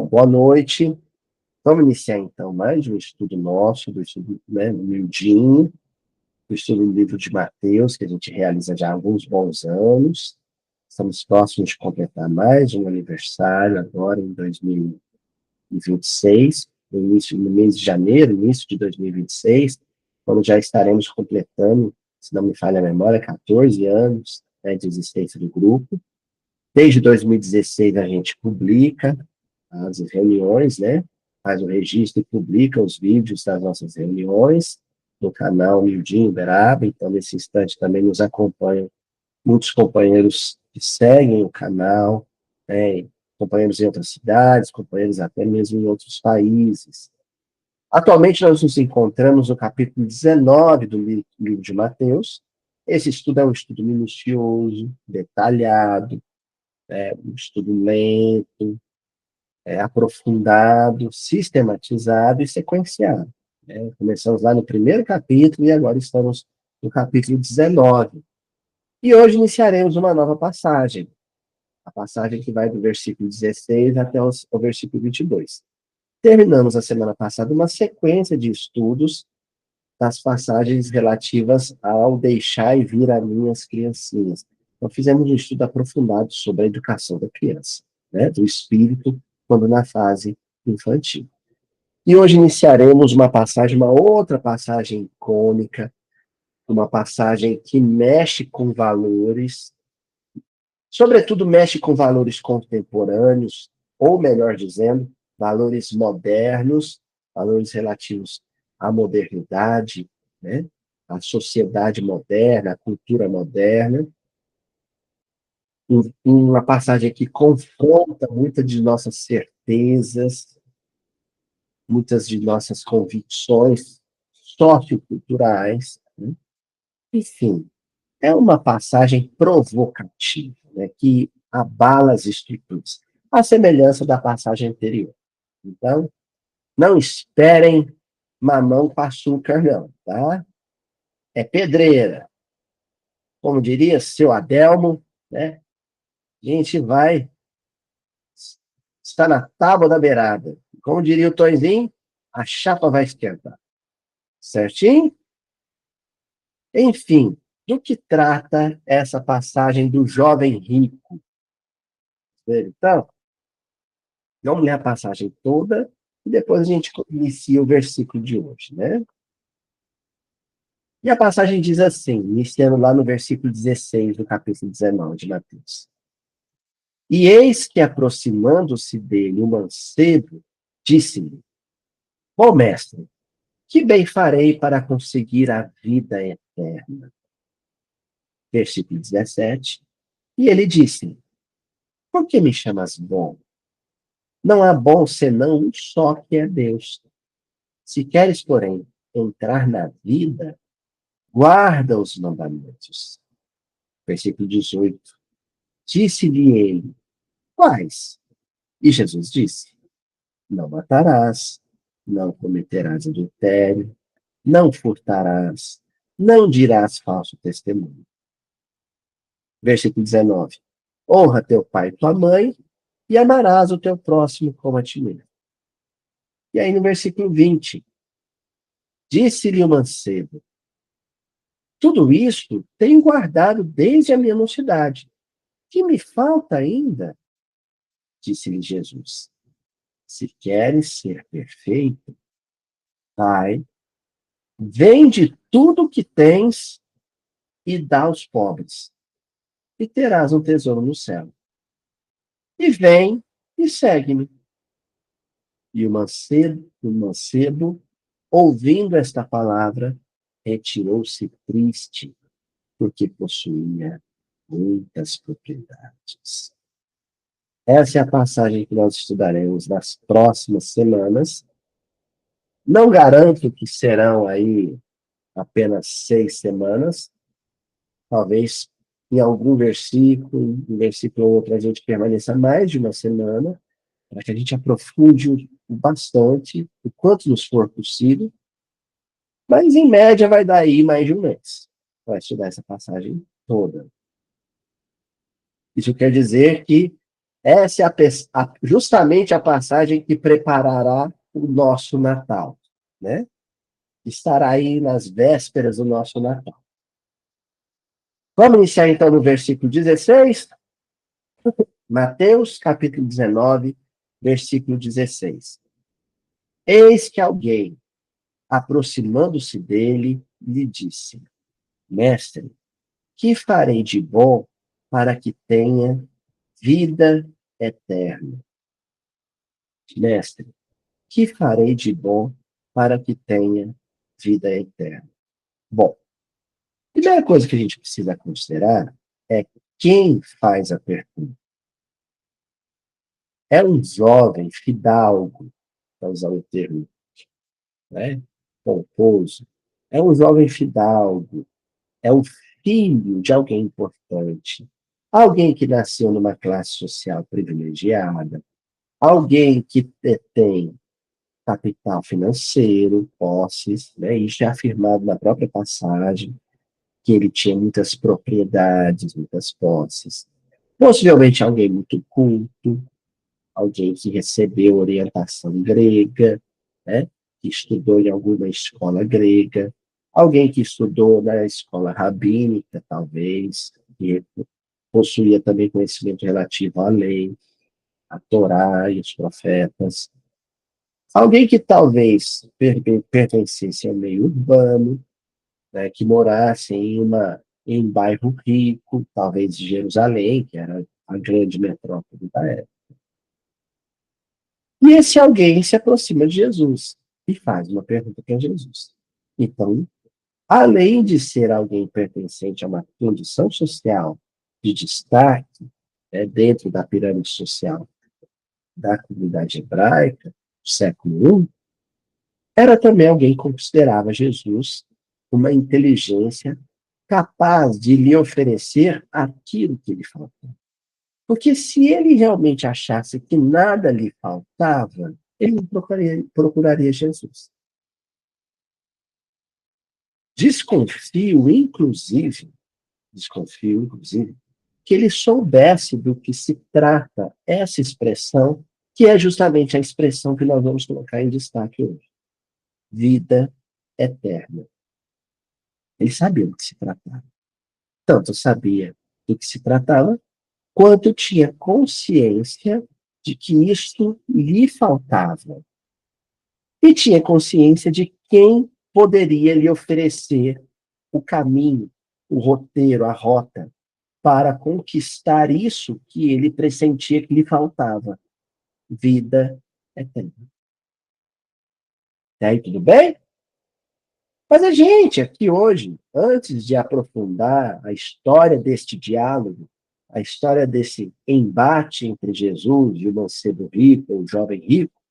boa noite. Vamos iniciar, então, mais um estudo nosso, do estudo, né, humildinho, do estudo do livro de Mateus, que a gente realiza já há alguns bons anos. Estamos próximos de completar mais um aniversário, agora em 2026, no mês de janeiro, início de 2026, quando já estaremos completando, se não me falha a memória, 14 anos, né, de existência do grupo. Desde 2016 a gente publica as reuniões, né? Faz o registro e publica os vídeos das nossas reuniões no canal Mildinho Uberaba. Então, nesse instante também nos acompanham muitos companheiros que seguem o canal, né? Companheiros em outras cidades, companheiros até mesmo em outros países. Atualmente nós nos encontramos no capítulo 19 do livro de Mateus. Esse estudo é um estudo minucioso, detalhado, um estudo lento, aprofundado, sistematizado e sequenciado. Né? Começamos lá no primeiro capítulo e agora estamos no capítulo 19. E hoje iniciaremos uma nova passagem, a passagem que vai do versículo 16 até o versículo 22. Terminamos a semana passada uma sequência de estudos das passagens relativas ao deixar e vir a minhas criancinhas. Então, fizemos um estudo aprofundado sobre a educação da criança, né, do espírito, quando na fase infantil. E hoje iniciaremos uma outra passagem icônica, uma passagem que mexe com valores, sobretudo mexe com valores contemporâneos, ou melhor dizendo, valores modernos, valores relativos à modernidade, né? À sociedade moderna, à cultura moderna. Uma passagem que confronta muitas de nossas certezas, muitas de nossas convicções socioculturais, né? Enfim, é uma passagem provocativa, né, que abala as estruturas, à semelhança da passagem anterior. Então, não esperem mamão com açúcar, não, tá? É pedreira. Como diria seu Adelmo, né? A gente vai estar na tábua da beirada. Como diria o Tonzinho, a chapa vai esquentar. Certinho? Enfim, do que trata essa passagem do jovem rico? Então, vamos ler a passagem toda e depois a gente inicia o versículo de hoje, né? E a passagem diz assim, iniciando lá no versículo 16 do capítulo 19 de Mateus. E eis que, aproximando-se dele o mancebo, disse-lhe: Bom mestre, que bem farei para conseguir a vida eterna? Versículo 17. E ele disse: Por que me chamas bom? Não há bom senão um só, que é Deus. Se queres, porém, entrar na vida, guarda os mandamentos. Versículo 18. Disse-lhe ele: Quais? E Jesus disse: Não matarás, não cometerás adultério, não furtarás, não dirás falso testemunho. Versículo 19. Honra teu pai e tua mãe, e amarás o teu próximo como a ti mesmo. E aí no versículo 20. Disse-lhe o mancebo: Tudo isto tenho guardado desde a minha mocidade. Que me falta ainda? Disse-lhe Jesus: Se queres ser perfeito, vai, vende tudo o que tens e dá aos pobres, e terás um tesouro no céu. E vem e segue-me. E o mancebo, ouvindo esta palavra, retirou-se triste, porque possuía muitas propriedades. Essa é a passagem que nós estudaremos nas próximas semanas. Não garanto que serão aí apenas 6 semanas. Talvez em algum versículo, um versículo ou outro, a gente permaneça mais de uma semana, para que a gente aprofunde o bastante, o quanto nos for possível. Mas, em média, vai dar aí mais de um mês para estudar essa passagem toda. Isso quer dizer que Essa é justamente a passagem que preparará o nosso Natal, né? Estará aí nas vésperas do nosso Natal. Vamos iniciar então no versículo 16? Mateus, capítulo 19, versículo 16. Eis que alguém, aproximando-se dele, lhe disse: Mestre, que farei de bom para que tenha vida eterna? Mestre, que farei de bom para que tenha vida eterna? Bom, a primeira coisa que a gente precisa considerar é quem faz a pergunta. É um jovem fidalgo, para usar o termo, né, pomposo. É um jovem fidalgo, é o filho de alguém importante, alguém que nasceu numa classe social privilegiada, alguém que tem capital financeiro, posses, né? Isso é afirmado na própria passagem, que ele tinha muitas propriedades, muitas posses. Possivelmente alguém muito culto, alguém que recebeu orientação grega, né? Que estudou em alguma escola grega, alguém que estudou na escola rabínica, talvez, que possuía também conhecimento relativo à lei, à Torá e os profetas. Alguém que talvez pertencesse ao meio urbano, né, que morasse em um bairro rico, talvez de Jerusalém, que era a grande metrópole da época. E esse alguém se aproxima de Jesus e faz uma pergunta para Jesus. Então, além de ser alguém pertencente a uma condição social de destaque, né, dentro da pirâmide social da comunidade hebraica, do século I, era também alguém que considerava Jesus uma inteligência capaz de lhe oferecer aquilo que lhe faltava. Porque se ele realmente achasse que nada lhe faltava, ele não procuraria Jesus. Desconfio, inclusive, que ele soubesse do que se trata essa expressão, que é justamente a expressão que nós vamos colocar em destaque hoje. Vida eterna. Ele sabia do que se tratava. Tanto sabia do que se tratava, quanto tinha consciência de que isto lhe faltava. E tinha consciência de quem poderia lhe oferecer o caminho, o roteiro, a rota, para conquistar isso que ele pressentia que lhe faltava: vida eterna. E aí, tudo bem? Mas a gente aqui hoje, antes de aprofundar a história deste diálogo, a história desse embate entre Jesus e o mancebo rico, o jovem rico,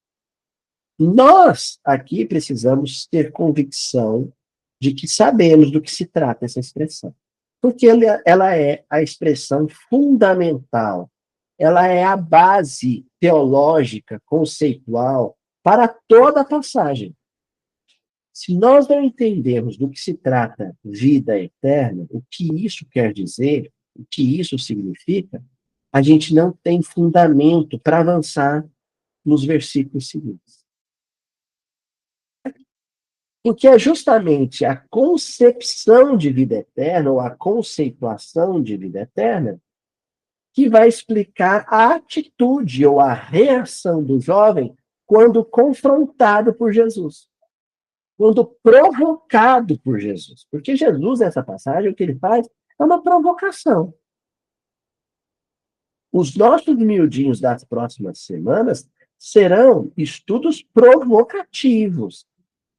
nós aqui precisamos ter convicção de que sabemos do que se trata essa expressão. Porque ela é a expressão fundamental, ela é a base teológica, conceitual, para toda a passagem. Se nós não entendermos do que se trata vida eterna, o que isso quer dizer, o que isso significa, a gente não tem fundamento para avançar nos versículos seguintes. Porque é justamente a concepção de vida eterna, ou a conceituação de vida eterna, que vai explicar a atitude ou a reação do jovem quando confrontado por Jesus. Quando provocado por Jesus. Porque Jesus, nessa passagem, o que ele faz é uma provocação. Os nossos miudinhos das próximas semanas serão estudos provocativos,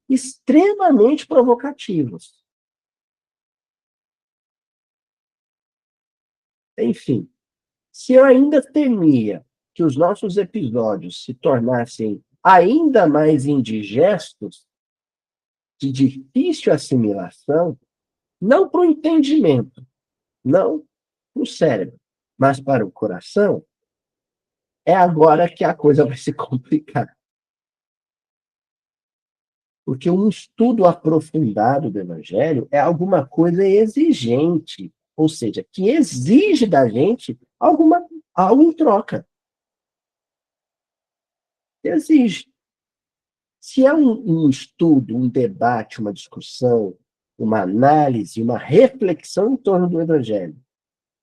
extremamente provocativos. Enfim, se eu ainda temia que os nossos episódios se tornassem ainda mais indigestos, de difícil assimilação, não para o entendimento, não para o cérebro, mas para o coração, é agora que a coisa vai se complicar. Porque um estudo aprofundado do Evangelho é alguma coisa exigente, ou seja, que exige da gente algo em troca. exige. Se é um estudo, um debate, uma discussão, uma análise, uma reflexão em torno do Evangelho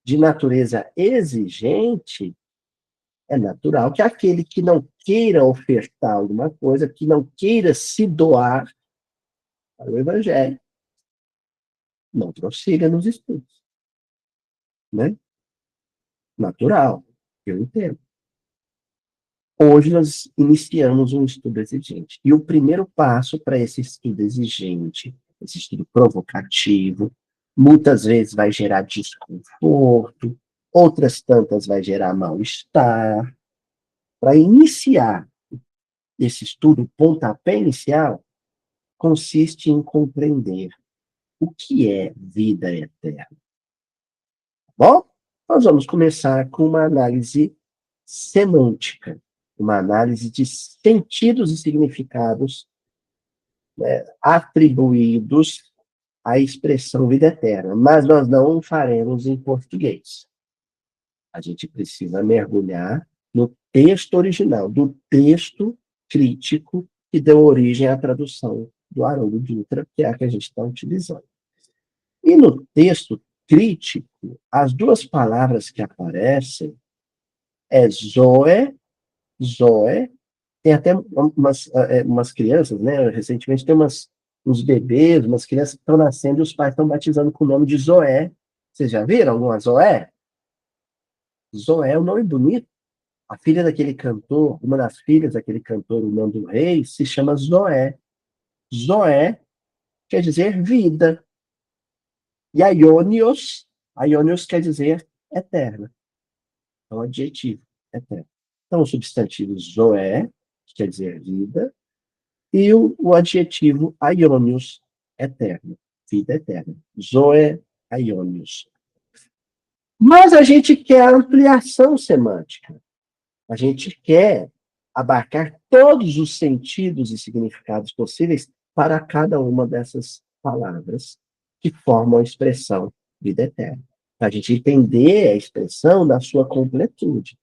de natureza exigente, é natural que aquele que não queira ofertar alguma coisa, que não queira se doar ao Evangelho, não prossiga nos estudos. Né? Natural, eu entendo. Hoje nós iniciamos um estudo exigente. E o primeiro passo para esse estudo exigente, esse estudo provocativo, muitas vezes vai gerar desconforto, outras tantas vai gerar mal-estar. Para iniciar esse estudo, o pontapé inicial consiste em compreender o que é vida eterna. Bom, nós vamos começar com uma análise semântica, uma análise de sentidos e significados, né, atribuídos à expressão vida eterna, mas nós não o faremos em português. A gente precisa mergulhar no texto original, do texto crítico que deu origem à tradução do Haroldo Dutra, que é a que a gente está utilizando. E no texto crítico, as duas palavras que aparecem é Zoe, Zoe, tem até umas crianças, né? Recentemente tem uns bebês, umas crianças que estão nascendo e os pais estão batizando com o nome de Zoé. Vocês já viram alguma Zoé? Zoé é um nome bonito. A filha daquele cantor, uma das filhas daquele cantor, o Nando Reis, se chama Zoé. Zoé quer dizer vida. E Aionios quer dizer eterna. É um adjetivo, eterno. Então, o substantivo Zoé, que quer dizer vida, e o adjetivo aionios, eterno, vida eterna. Zoe aionios. Mas a gente quer ampliação semântica. A gente quer abarcar todos os sentidos e significados possíveis para cada uma dessas palavras que formam a expressão vida eterna. Para a gente entender a expressão da sua completude.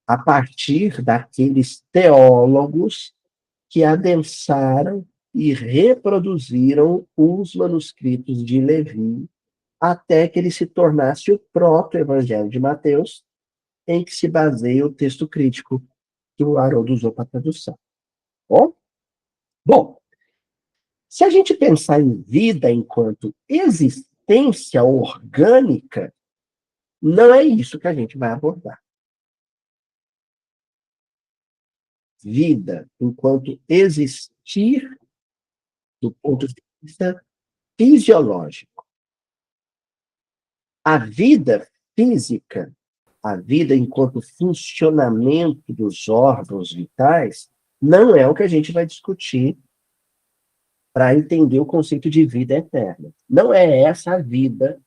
A partir daqueles teólogos que adensaram e reproduziram os manuscritos de Levi até que ele se tornasse o próprio Evangelho de Mateus, em que se baseia o texto crítico que o Haroldo usou para tradução. Bom, se a gente pensar em vida enquanto existência orgânica, não é isso que a gente vai abordar. Vida enquanto existir do ponto de vista fisiológico. A vida física, a vida enquanto funcionamento dos órgãos vitais, não é o que a gente vai discutir para entender o conceito de vida eterna. Não é essa a vida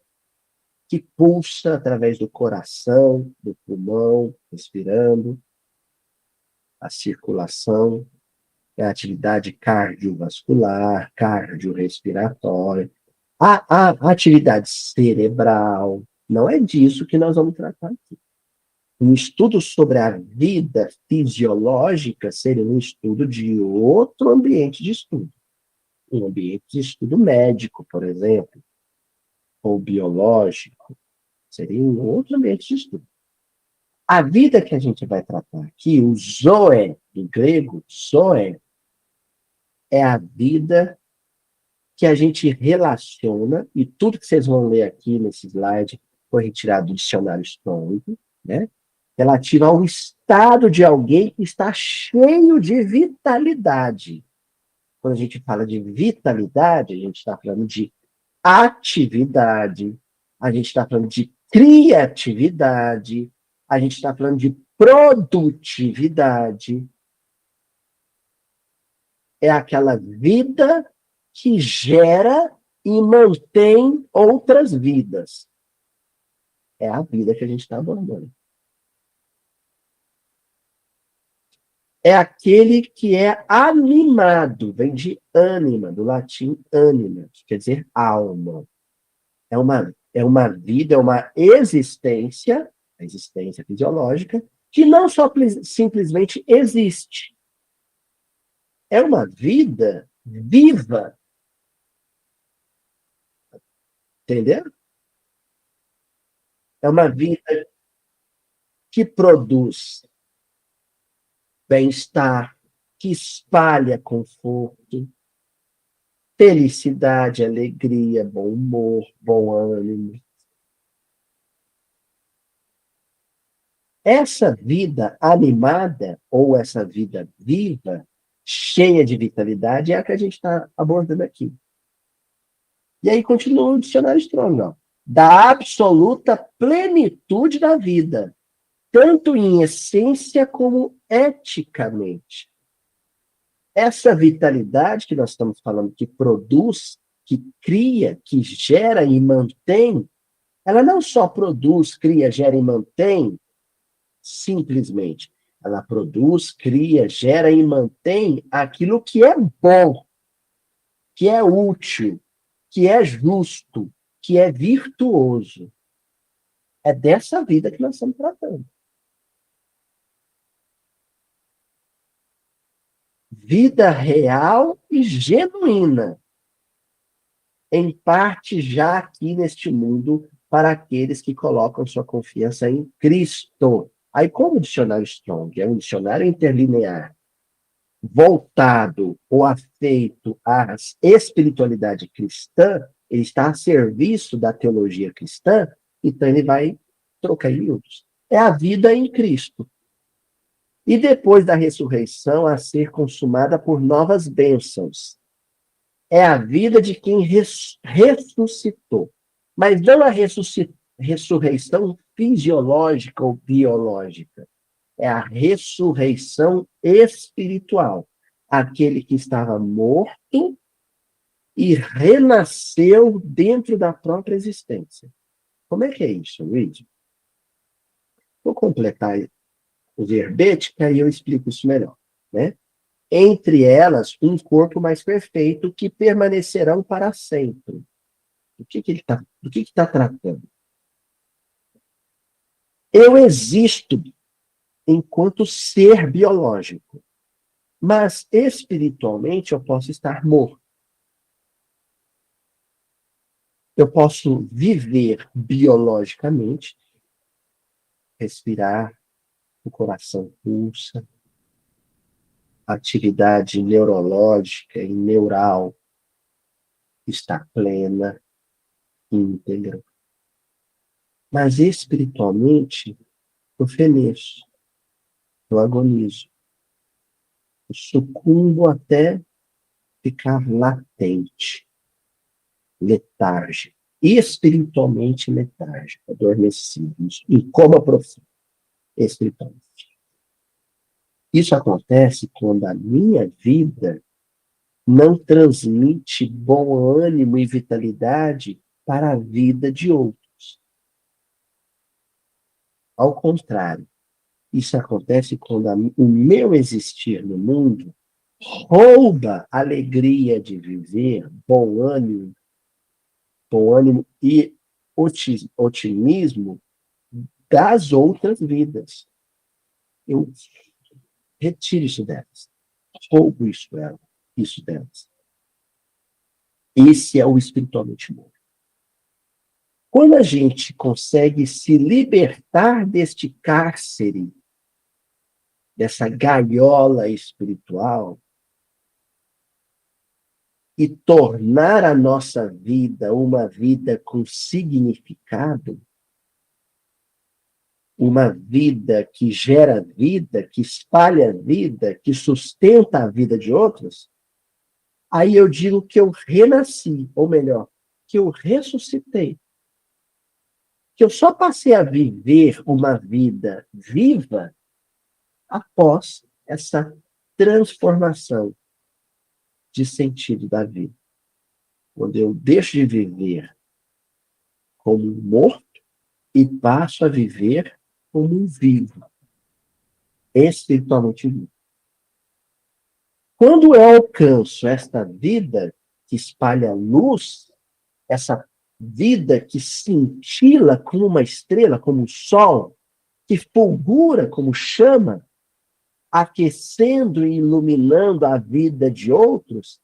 que pulsa através do coração, do pulmão, respirando, a circulação, a atividade cardiovascular, cardiorrespiratória, a atividade cerebral. Não é disso que nós vamos tratar aqui. Um estudo sobre a vida fisiológica seria um estudo de outro ambiente de estudo. Um ambiente de estudo médico, por exemplo, ou biológico. Seria um outro ambiente de estudo. A vida que a gente vai tratar aqui, o zoe, do grego, zoe, é a vida que a gente relaciona, e tudo que vocês vão ler aqui nesse slide foi retirado do dicionário Strong, né? Relativa ao estado de alguém que está cheio de vitalidade. Quando a gente fala de vitalidade, a gente está falando de atividade, a gente está falando de criatividade, a gente está falando de produtividade. É aquela vida que gera e mantém outras vidas. É a vida que a gente está abordando. É aquele que é animado, vem de ânima, do latim anima, que quer dizer alma. É uma vida, é uma existência, a existência fisiológica, que não só simplesmente existe, é uma vida viva, entendeu? É uma vida que produz bem-estar, que espalha conforto, felicidade, alegria, bom humor, bom ânimo. Essa vida animada, ou essa vida viva, cheia de vitalidade, é a que a gente está abordando aqui. E aí continua o dicionário Strong, ó. Da absoluta plenitude da vida, tanto em essência como eticamente. Essa vitalidade que nós estamos falando, que produz, que cria, que gera e mantém, ela não só produz, cria, gera e mantém, simplesmente. Ela produz, cria, gera e mantém aquilo que é bom, que é útil, que é justo, que é virtuoso. É dessa vida que nós estamos tratando. Vida real e genuína, em parte já aqui neste mundo, para aqueles que colocam sua confiança em Cristo. Aí, como o dicionário Strong é um dicionário interlinear, voltado ou afeito à espiritualidade cristã, ele está a serviço da teologia cristã, então ele vai trocar em miúdos. É a vida em Cristo. E depois da ressurreição, a ser consumada por novas bênçãos. É a vida de quem ressuscitou. Mas não a ressurreição fisiológica ou biológica. É a ressurreição espiritual. Aquele que estava morto e renasceu dentro da própria existência. Como é que é isso, Luiz? Vou completar o verbete, que aí eu explico isso melhor. Né? Entre elas, um corpo mais perfeito que permanecerão para sempre. Do que está tratando? Eu existo enquanto ser biológico, mas espiritualmente eu posso estar morto. Eu posso viver biologicamente, respirar, o coração pulsa, a atividade neurológica e neural está plena, íntegra. Mas espiritualmente, eu feneço, eu agonizo, eu sucumbo até ficar latente, letárgico, espiritualmente letárgico, adormecido, em coma profundo, espiritualmente. Isso acontece quando a minha vida não transmite bom ânimo e vitalidade para a vida de outros. Ao contrário, isso acontece quando o meu existir no mundo rouba a alegria de viver, bom ânimo e otimismo das outras vidas. Eu retiro isso delas, roubo isso delas. Esse é o espiritualmente morto. Quando a gente consegue se libertar deste cárcere, dessa gaiola espiritual, e tornar a nossa vida uma vida com significado, uma vida que gera vida, que espalha vida, que sustenta a vida de outros, aí eu digo que eu renasci, ou melhor, que eu ressuscitei. Que eu só passei a viver uma vida viva após essa transformação de sentido da vida. Quando eu deixo de viver como um morto e passo a viver como um vivo, espiritualmente vivo. Quando eu alcanço esta vida que espalha luz, essa vida que cintila como uma estrela, como um sol, que fulgura como chama, aquecendo e iluminando a vida de outros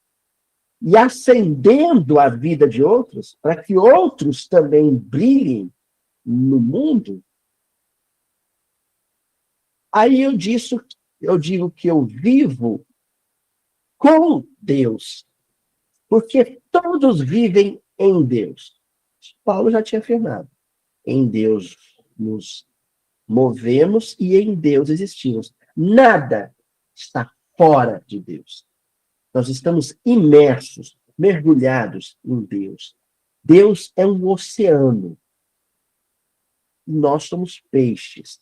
e acendendo a vida de outros, para que outros também brilhem no mundo, aí eu digo que eu vivo com Deus, porque todos vivem em Deus. Paulo já tinha afirmado. Em Deus nos movemos e em Deus existimos. Nada está fora de Deus. Nós estamos imersos, mergulhados em Deus. Deus é um oceano. Nós somos peixes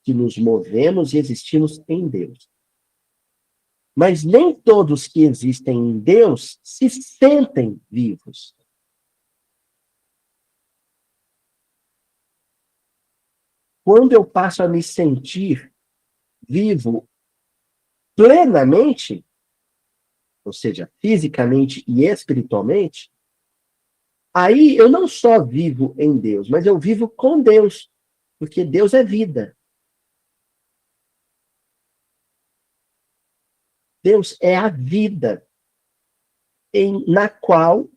que nos movemos e existimos em Deus. Mas nem todos que existem em Deus se sentem vivos. Quando eu passo a me sentir vivo plenamente, ou seja, fisicamente e espiritualmente, aí eu não só vivo em Deus, mas eu vivo com Deus, porque Deus é vida. Deus é a vida na qual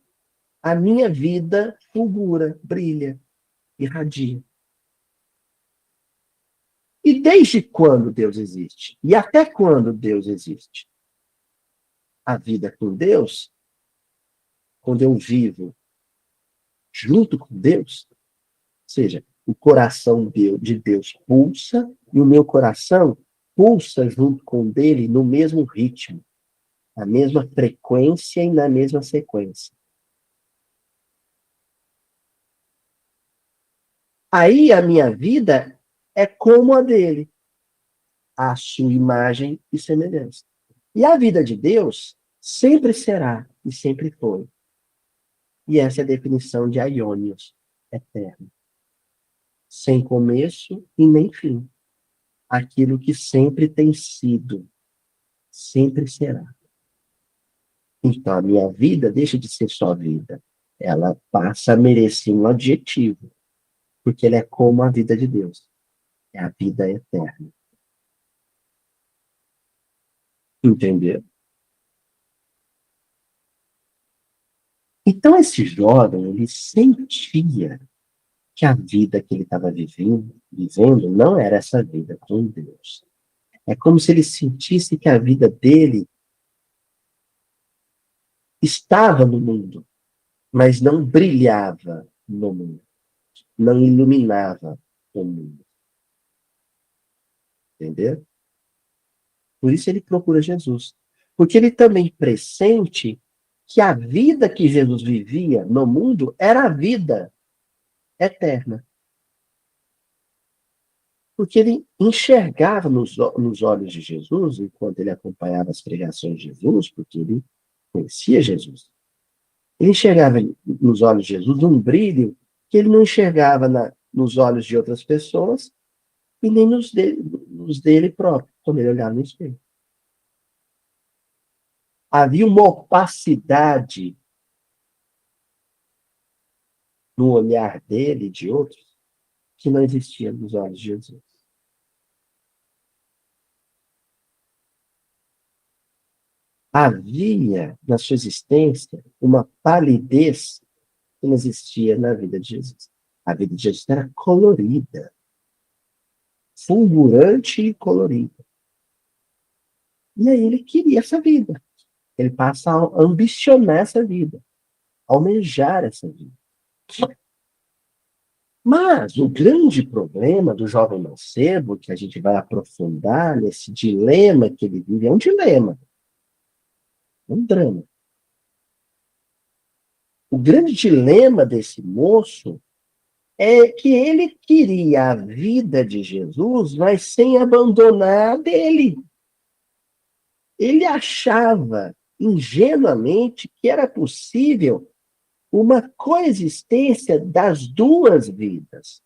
a minha vida fulgura, brilha, irradia. E desde quando Deus existe? E até quando Deus existe? A vida com Deus, quando eu vivo junto com Deus, ou seja, o coração de Deus pulsa e o meu coração pulsa junto com o dele no mesmo ritmo, na mesma frequência e na mesma sequência. Aí a minha vida é como a dele, a sua imagem e semelhança. E a vida de Deus sempre será e sempre foi. E essa é a definição de aionios, eterno. Sem começo e nem fim. Aquilo que sempre tem sido, sempre será. Então, a minha vida deixa de ser só vida. Ela passa a merecer um adjetivo, porque ela é como a vida de Deus. É a vida eterna. Entendeu? Então, esse jovem, ele sentia que a vida que ele estava vivendo não era essa vida com Deus. É como se ele sentisse que a vida dele estava no mundo, mas não brilhava no mundo, não iluminava o mundo. Entendeu? Por isso ele procura Jesus. Porque ele também pressente que a vida que Jesus vivia no mundo era a vida eterna. Porque ele enxergava nos olhos de Jesus, enquanto ele acompanhava as pregações de Jesus, porque ele conhecia Jesus. Ele enxergava nos olhos de Jesus um brilho que ele não enxergava nos olhos de outras pessoas e nem nos dele próprio, quando ele olhava no espelho. Havia uma opacidade no olhar dele e de outros que não existia nos olhos de Jesus. Havia na sua existência uma palidez que não existia na vida de Jesus. A vida de Jesus era colorida, fulgurante e colorida. E aí ele queria essa vida. Ele passa a ambicionar essa vida, a almejar essa vida. Mas o grande problema do jovem mancebo, que a gente vai aprofundar nesse dilema que ele vive, é um dilema, um drama. O grande dilema desse moço é que ele queria a vida de Jesus, mas sem abandonar a dele. Ele achava ingenuamente que era possível uma coexistência das duas vidas.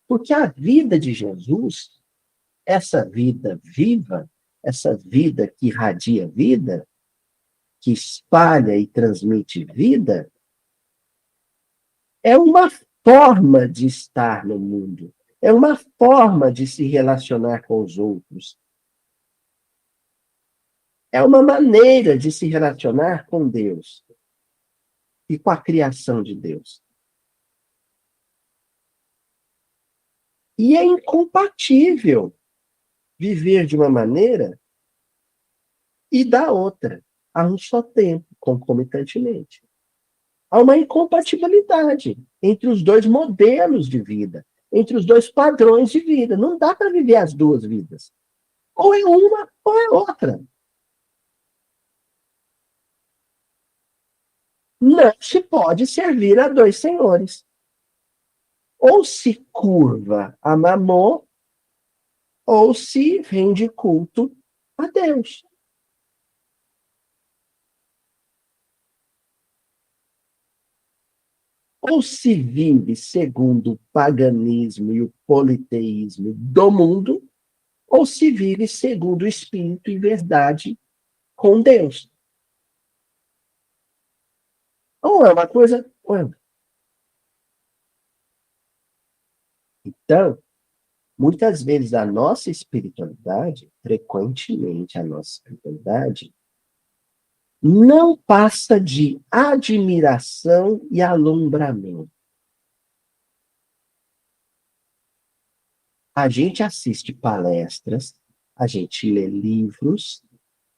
Porque a vida de Jesus, essa vida viva, essa vida que irradia vida, que espalha e transmite vida, é uma forma de estar no mundo. É uma forma de se relacionar com os outros. É uma maneira de se relacionar com Deus e com a criação de Deus. E é incompatível viver de uma maneira e da outra, a um só tempo, concomitantemente. Há uma incompatibilidade entre os dois modelos de vida, entre os dois padrões de vida. Não dá para viver as duas vidas. Ou é uma ou é outra. Não se pode servir a dois senhores. Ou se curva a Mamon, ou se rende culto a Deus. Ou se vive segundo o paganismo e o politeísmo do mundo, ou se vive segundo o Espírito e verdade com Deus. Ou é uma coisa, ou é outra. Então, muitas vezes a nossa espiritualidade, frequentemente a nossa espiritualidade, não passa de admiração e alumbramento. A gente assiste palestras, a gente lê livros,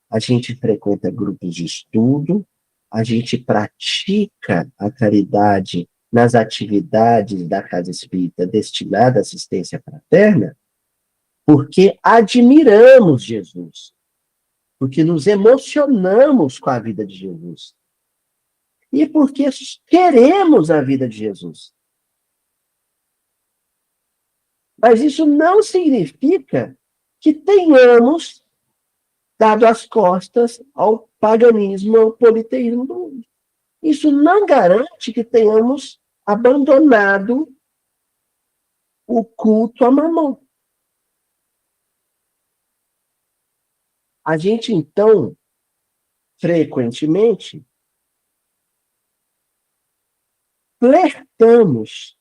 a gente frequenta grupos de estudo, a gente pratica a caridade nas atividades da Casa Espírita destinada à assistência fraterna, porque admiramos Jesus, porque nos emocionamos com a vida de Jesus e porque queremos a vida de Jesus. Mas isso não significa que tenhamos dado as costas ao paganismo, ao politeísmo do mundo. Isso não garante que tenhamos abandonado o culto a Mamon. A gente, então, frequentemente, flertamos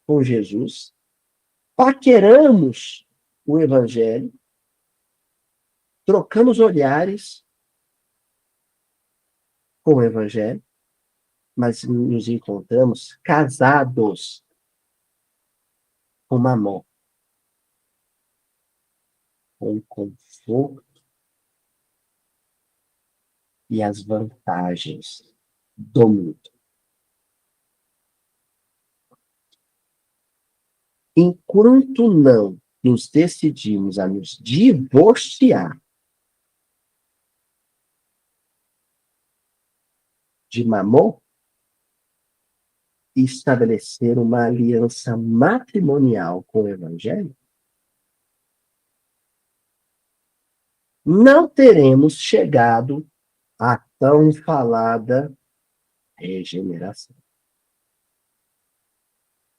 com Jesus, paqueramos o Evangelho, trocamos olhares com o Evangelho, mas nos encontramos casados com Mamon, com o conforto e as vantagens do mundo. Enquanto não nos decidimos a nos divorciar de Mamon e estabelecer uma aliança matrimonial com o Evangelho, não teremos chegado à tão falada regeneração.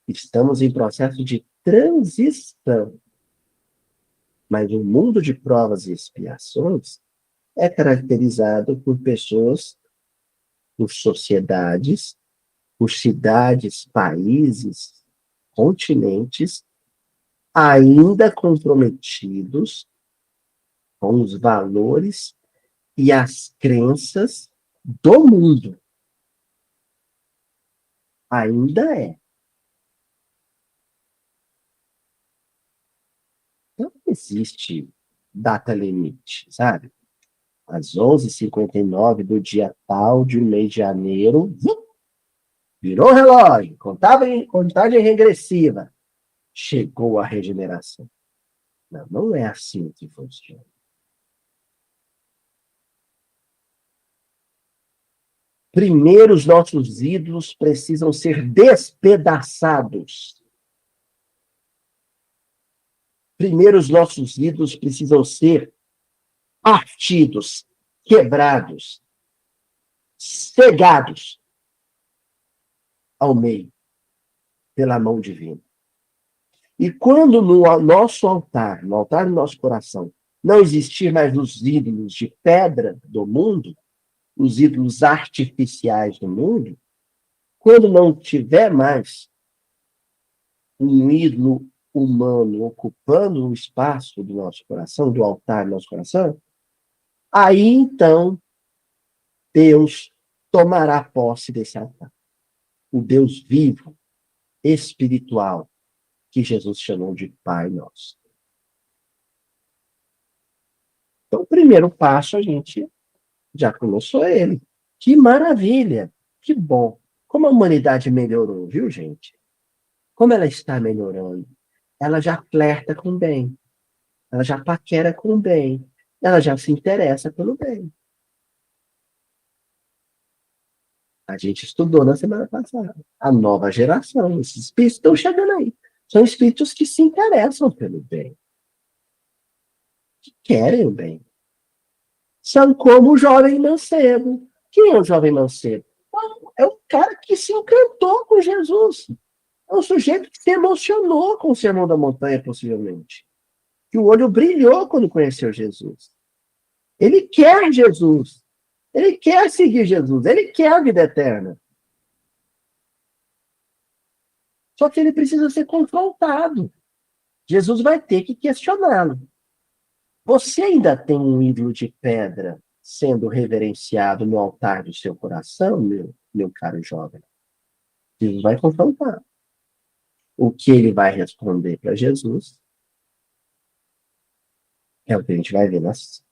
Estamos em processo de transição, mas o mundo de provas e expiações é caracterizado por pessoas, por sociedades, por cidades, países, continentes, ainda comprometidos com os valores e as crenças do mundo. Ainda é. Não existe data limite, sabe? Às 11h59 do dia tal de mês de janeiro, virou o relógio, contagem regressiva. Chegou a regeneração. Não, não é assim que funciona. Primeiro, os nossos ídolos precisam ser despedaçados. Primeiro, os nossos ídolos precisam ser partidos, quebrados, cegados ao meio, pela mão divina. E quando no nosso altar, no altar do nosso coração, não existir mais os ídolos de pedra do mundo, os ídolos artificiais do mundo, quando não tiver mais um ídolo humano ocupando o espaço do nosso coração, do altar do nosso coração, aí então Deus tomará posse desse altar. O Deus vivo, espiritual, que Jesus chamou de Pai Nosso. Então, o primeiro passo a gente já começou ele. Que maravilha! Que bom! Como a humanidade melhorou, viu, gente? Como ela está melhorando? Ela já flerta com o bem. Ela já paquera com o bem. Ela já se interessa pelo bem. A gente estudou na semana passada. A nova geração, esses espíritos estão chegando aí. São espíritos que se interessam pelo bem. Que querem o bem. São como o jovem mancebo. Quem é o jovem mancebo? É um cara que se encantou com Jesus. É um sujeito que se emocionou com o Sermão da Montanha, possivelmente. Que o olho brilhou quando conheceu Jesus. Ele quer Jesus. Ele quer seguir Jesus. Ele quer a vida eterna. Só que ele precisa ser confrontado. Jesus vai ter que questioná-lo. Você ainda tem um ídolo de pedra sendo reverenciado no altar do seu coração, meu caro jovem? Jesus vai confrontar. O que ele vai responder para Jesus é o que a gente vai ver nos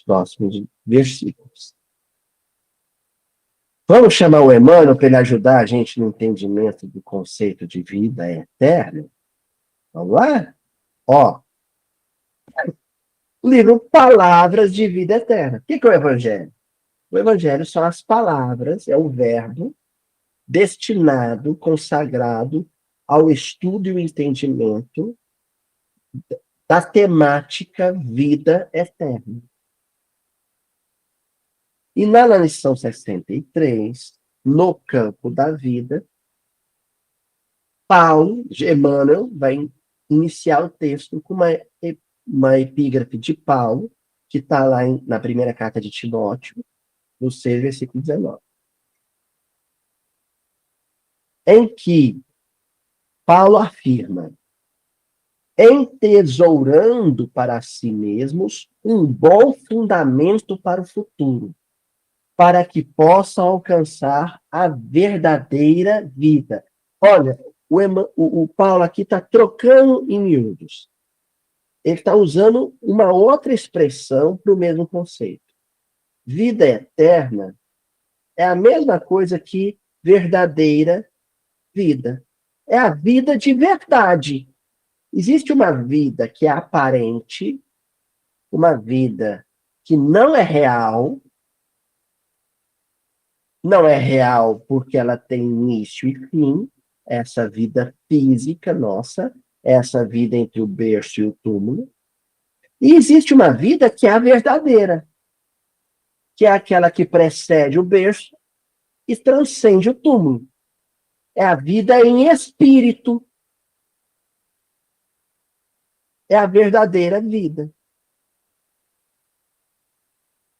próximos versículos. Vamos chamar o Emmanuel para ele ajudar a gente no entendimento do conceito de vida eterna? Vamos lá? Ó, livro Palavras de Vida Eterna. O que é o Evangelho? O Evangelho são as palavras, é o verbo destinado, consagrado ao estudo e o entendimento da temática vida eterna. E na lição 63, no campo da vida, Paulo, Emmanuel, vai iniciar o texto com uma epígrafe de Paulo, que está lá na primeira carta de Timóteo, no 6, versículo 19, em que Paulo afirma: entesourando para si mesmos um bom fundamento para o futuro, para que possam alcançar a verdadeira vida. Olha, o Paulo aqui está trocando em miúdos. Ele está usando uma outra expressão para o mesmo conceito. Vida eterna é a mesma coisa que verdadeira vida. É a vida de verdade. Existe uma vida que é aparente, uma vida que não é real porque ela tem início e fim, essa vida física nossa, essa vida entre o berço e o túmulo. E existe uma vida que é a verdadeira, que é aquela que precede o berço e transcende o túmulo. É a vida em espírito. É a verdadeira vida.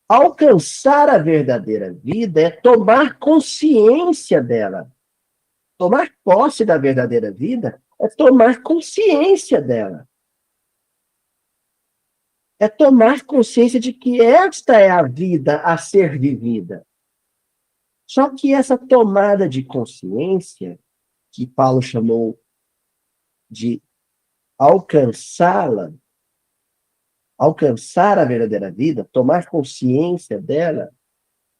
Alcançar a verdadeira vida é tomar consciência dela. Tomar posse da verdadeira vida é tomar consciência dela. É tomar consciência de que esta é a vida a ser vivida. Só que essa tomada de consciência, que Paulo chamou de alcançá-la, alcançar a verdadeira vida, tomar consciência dela,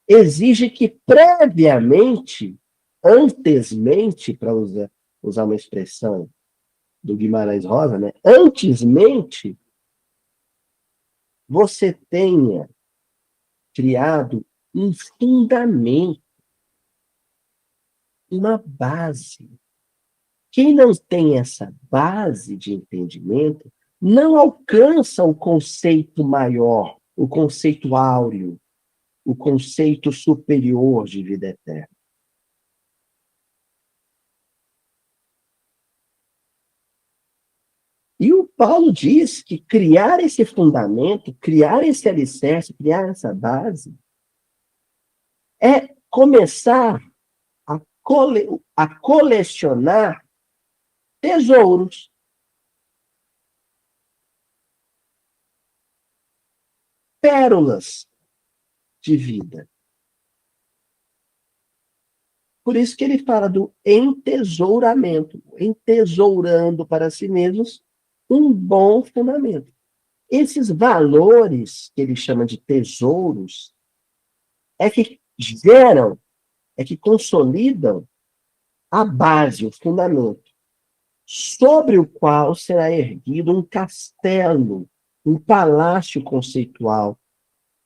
exige que previamente, antesmente, para usar uma expressão do Guimarães Rosa, né? Antesmente, você tenha criado um fundamento, uma base. Quem não tem essa base de entendimento não alcança o conceito maior, o conceito áureo, o conceito superior de vida eterna. E o Paulo diz que criar esse fundamento, criar esse alicerce, criar essa base, é começar a colecionar tesouros. Pérolas de vida. Por isso que ele fala do entesouramento, entesourando para si mesmos um bom fundamento. Esses valores que ele chama de tesouros é que geram, é que consolidam a base, o fundamento, sobre o qual será erguido um castelo, um palácio conceitual,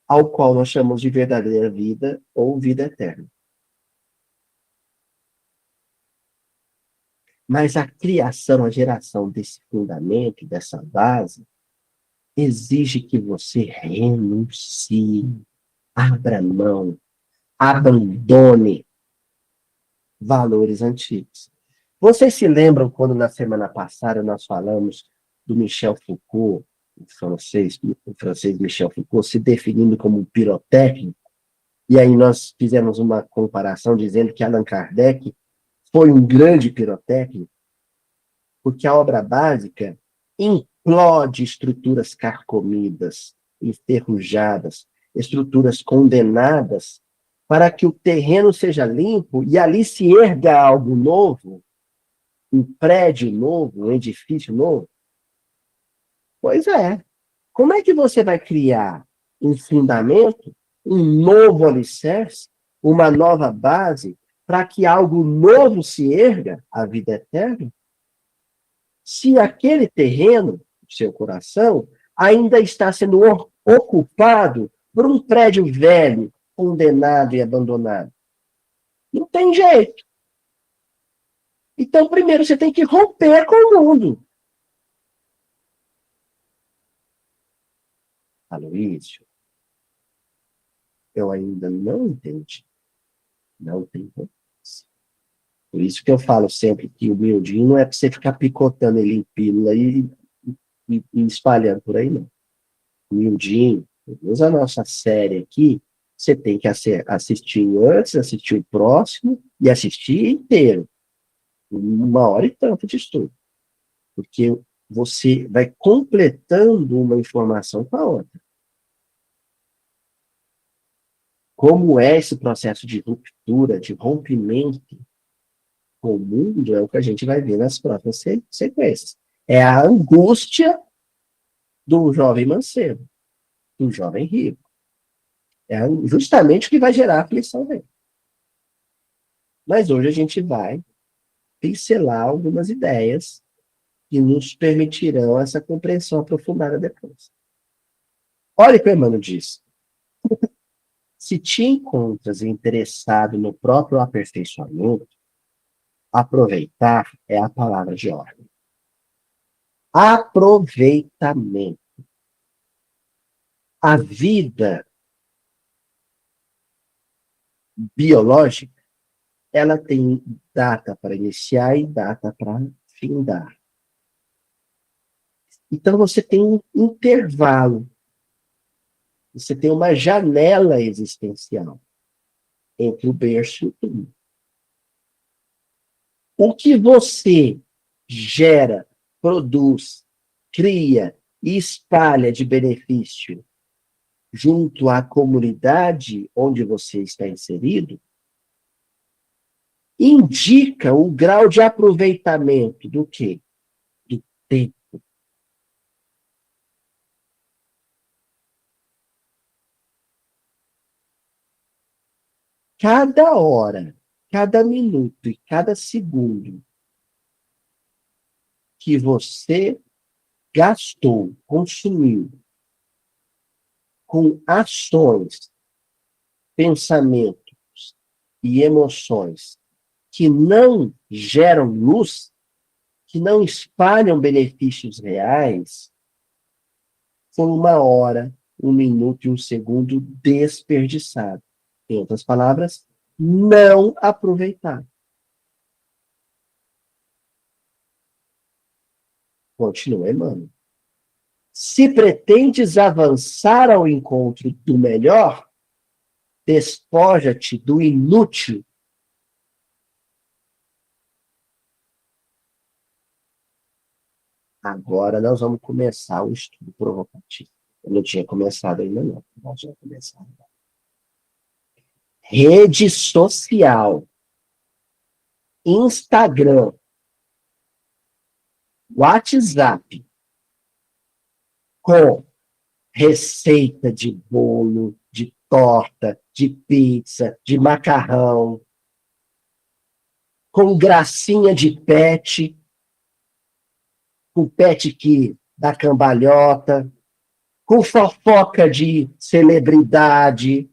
ao qual nós chamamos de verdadeira vida ou vida eterna. Mas a criação, a geração desse fundamento, dessa base, exige que você renuncie, abra mão, abandone valores antigos. Vocês se lembram quando na semana passada nós falamos do Michel Foucault, o francês Michel Foucault, se definindo como um pirotécnico? E aí nós fizemos uma comparação dizendo que Allan Kardec foi um grande pirotécnico, porque a obra básica implode estruturas carcomidas, enferrujadas, estruturas condenadas, para que o terreno seja limpo e ali se erga algo novo, um prédio novo, um edifício novo. Pois é. Como é que você vai criar um fundamento, um novo alicerce, uma nova base, para que algo novo se erga, a vida eterna, se aquele terreno, seu coração, ainda está sendo ocupado por um prédio velho, condenado e abandonado? Não tem jeito. Então, primeiro, você tem que romper com o mundo. Aloísio, eu ainda não entendi. Não tem importância. Por isso que eu falo sempre que o miudinho não é para você ficar picotando ele em pílula e espalhando por aí, não. O miudinho, usa a nossa série aqui, você tem que assistir antes, assistir o próximo e assistir inteiro. 1 hora e tanto de estudo. Porque você vai completando uma informação com a outra. Como é esse processo de ruptura, de rompimento com o mundo, é o que a gente vai ver nas próximas sequências. É a angústia do jovem mancebo, do jovem rico. É justamente o que vai gerar a aflição dele. Mas hoje a gente vai pincelar algumas ideias que nos permitirão essa compreensão aprofundada depois. Olha o que o Emmanuel diz. Se te encontras interessado no próprio aperfeiçoamento, aproveitar é a palavra de ordem. Aproveitamento. A vida biológica, ela tem data para iniciar e data para findar. Então você tem um intervalo, você tem uma janela existencial entre o berço e o túmulo. O que você gera, produz, cria e espalha de benefício junto à comunidade onde você está inserido, indica o grau de aproveitamento do quê? Do tempo. Cada hora, cada minuto e cada segundo que você gastou, consumiu com ações, pensamentos e emoções que não geram luz, que não espalham benefícios reais, foi 1 hora, 1 minuto e 1 segundo desperdiçado. Em outras palavras, não aproveitar. Continua, Emmanuel. Se pretendes avançar ao encontro do melhor, despoja-te do inútil. Agora nós vamos começar o estudo provocativo. Eu não tinha começado ainda, não. Nós vamos começar. Rede social, Instagram, WhatsApp, com receita de bolo, de torta, de pizza, de macarrão, com gracinha de pet, com pet que dá cambalhota, com fofoca de celebridade,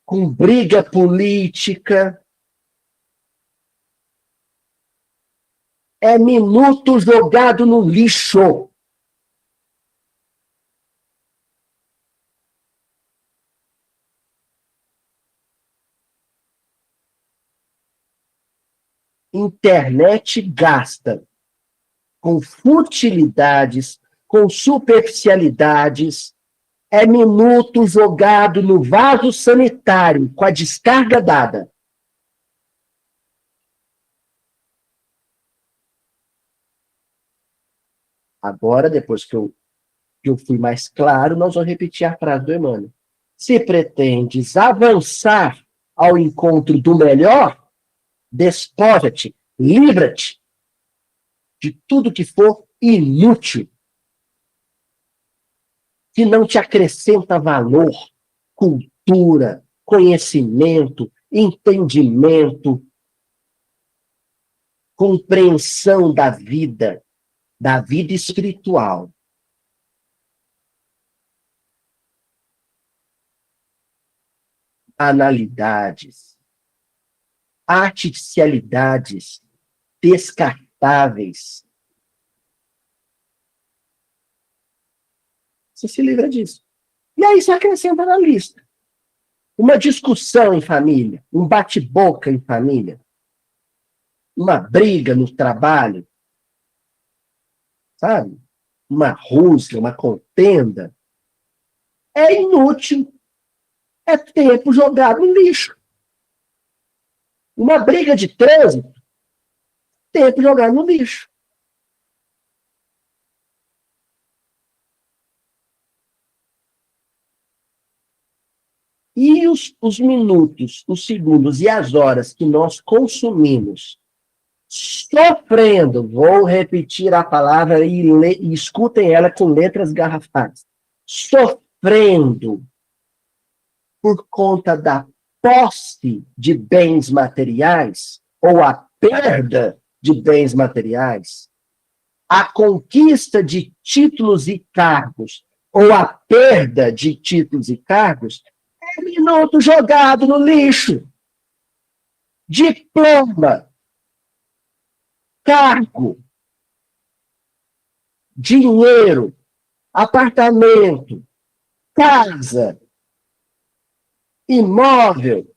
com briga política. É minuto jogado no lixo. Internet gasta com futilidades, com superficialidades, é minuto jogado no vaso sanitário, com a descarga dada. Agora, depois que eu fui mais claro, nós vamos repetir a frase do Emmanuel. Se pretendes avançar ao encontro do melhor, despoja-te, livra-te de tudo que for inútil, que não te acrescenta valor, cultura, conhecimento, entendimento, compreensão da vida espiritual. Banalidades, artificialidades, descartáveis. Você se livra disso. E aí você acrescenta na lista. Uma discussão em família, um bate-boca em família, uma briga no trabalho, sabe? Uma rusga, uma contenda. É inútil. É tempo jogado no lixo. Uma briga de trânsito, tempo jogado no lixo. E os minutos, os segundos e as horas que nós consumimos sofrendo, vou repetir a palavra e escutem ela com letras garrafais, sofrendo por conta da posse de bens materiais ou a perda de bens materiais, a conquista de títulos e cargos ou a perda de títulos e cargos, é minuto jogado no lixo. Diploma, cargo, dinheiro, apartamento, casa, imóvel,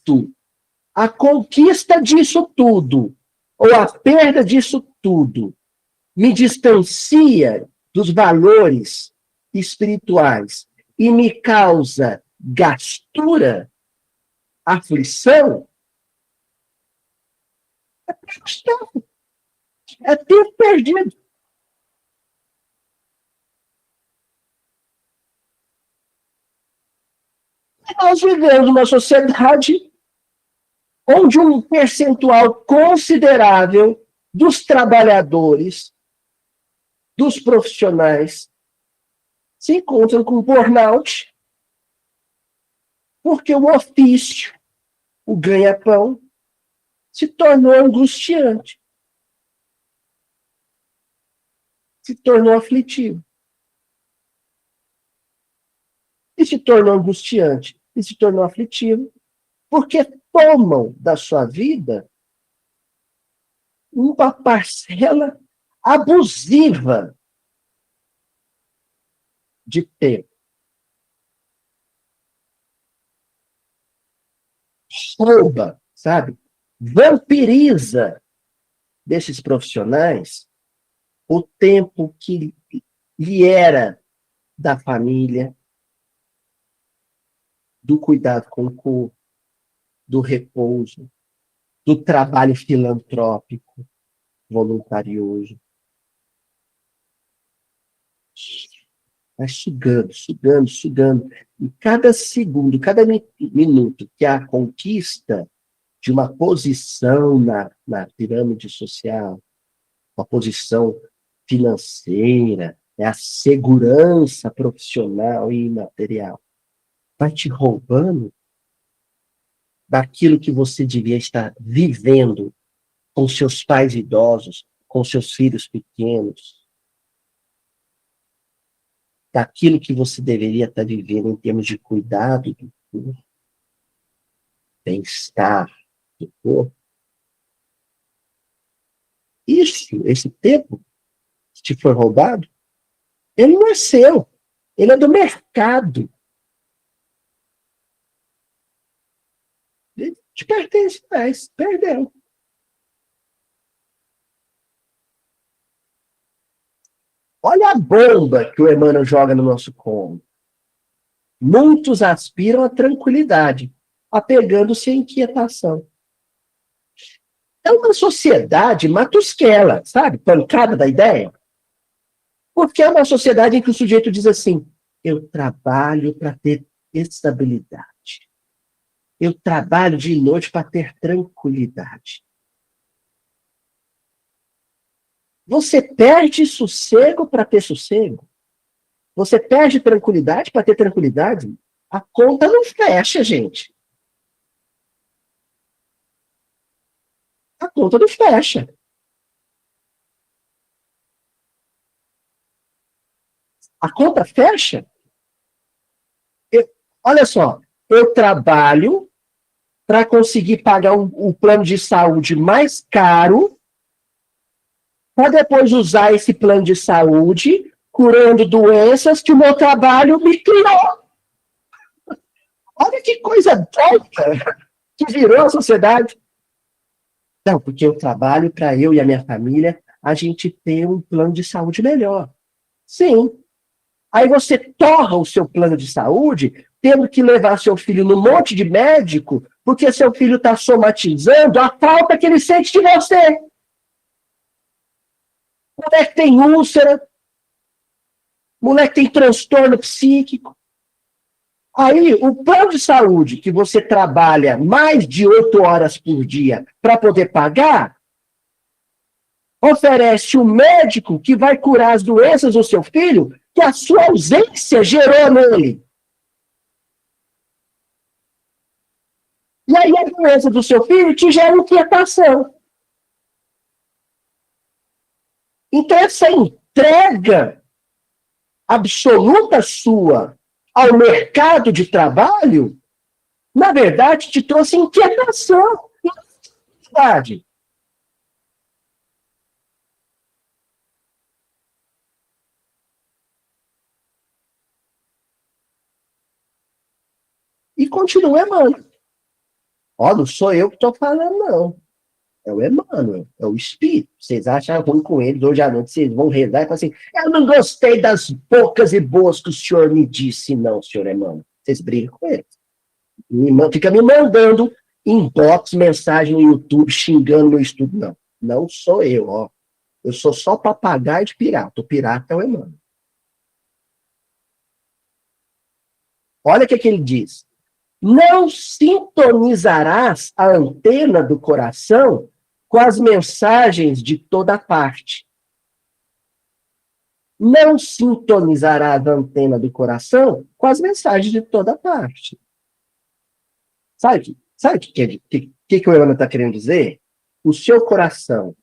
tudo. A conquista disso tudo, ou a perda disso tudo, me distancia dos valores espirituais e me causa gastura, aflição, é tempo perdido. Nós vivemos numa sociedade onde um percentual considerável dos trabalhadores, dos profissionais, se encontram com burnout, porque o ofício, o ganha-pão, se tornou angustiante, se tornou aflitivo. E se tornou angustiante, e se tornou aflitivo, porque tomam da sua vida uma parcela abusiva de tempo. Rouba, sabe? Vampiriza desses profissionais o tempo que lhe era da família, do cuidado com o corpo, do repouso, do trabalho filantrópico, voluntarioso. Vai sugando, sugando, sugando. E cada segundo, cada minuto que a conquista de uma posição na pirâmide social, uma posição financeira, a segurança profissional e material, vai te roubando daquilo que você devia estar vivendo com seus pais idosos, com seus filhos pequenos, daquilo que você deveria estar vivendo em termos de cuidado do corpo, bem-estar do corpo. Esse tempo que te foi roubado, ele não é seu, ele é do mercado. Ele te pertence, mas perdeu. Olha a bomba que o Emmanuel joga no nosso colo. Muitos aspiram à tranquilidade, apegando-se à inquietação. É uma sociedade matusquela, sabe? Pancada da ideia. Porque é uma sociedade em que o sujeito diz assim, eu trabalho para ter estabilidade. Eu trabalho de noite para ter tranquilidade. Você perde sossego para ter sossego. Você perde tranquilidade para ter tranquilidade. A conta não fecha, gente. A conta não fecha. A conta fecha? Olha só, eu trabalho para conseguir pagar um plano de saúde mais caro, para depois usar esse plano de saúde curando doenças que o meu trabalho me criou. Olha que coisa doida que virou a sociedade. Não, porque eu trabalho para eu e a minha família a gente ter um plano de saúde melhor. Sim. Aí você torra o seu plano de saúde tendo que levar seu filho no monte de médico porque seu filho está somatizando a falta que ele sente de você. Moleque tem úlcera, moleque tem transtorno psíquico. Aí, o plano de saúde que você trabalha mais de 8 horas por dia para poder pagar, oferece um médico que vai curar as doenças do seu filho que a sua ausência gerou nele. E aí a doença do seu filho te gera inquietação. Então, essa entrega absoluta sua ao mercado de trabalho, na verdade, te trouxe inquietação e ansiedade. E continua Emmanuel. Ó, não sou eu que estou falando, não. É o Emmanuel, é o Espírito. Vocês acham ruim com eles, hoje à noite vocês vão rezar e falar assim, eu não gostei das poucas e boas que o senhor me disse, não, senhor Emmanuel. Vocês brigam com eles. Fica me mandando inbox, mensagem no YouTube, xingando meu estudo. Não, não sou eu, ó. Eu sou só papagaio de pirata. O pirata é o Emmanuel. Olha o que ele diz. Não sintonizarás a antena do coração com as mensagens de toda parte. Não sintonizarás a antena do coração com as mensagens de toda parte. Sabe o que o Emmanuel está querendo dizer? O seu coração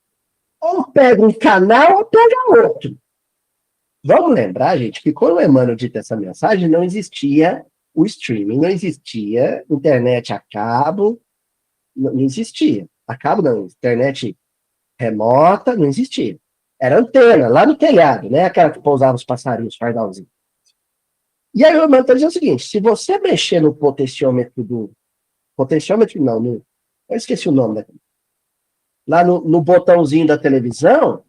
ou pega um canal ou pega outro. Vamos lembrar, gente, que quando o Emmanuel dita essa mensagem, não existia o streaming, não existia internet a cabo, não existia. A cabo não, internet remota, não existia. Era antena, lá no telhado, né? Aquela que pousava os passarinhos, fardalzinho. E aí o Emmanuel está dizendo o seguinte, se você mexer no potenciômetro do... Potenciômetro não, eu esqueci o nome daqui. Lá no botãozinho da televisão,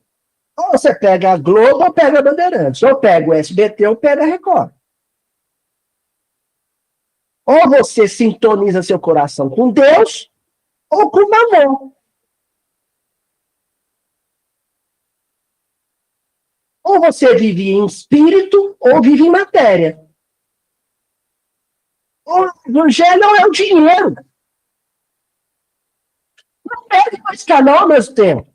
ou você pega a Globo ou pega a Bandeirantes, ou pega o SBT ou pega a Record. Ou você sintoniza seu coração com Deus, ou com mamão. Ou você vive em espírito, ou vive em matéria. O evangelho não é o dinheiro. Não perde mais canal ao mesmo tempo.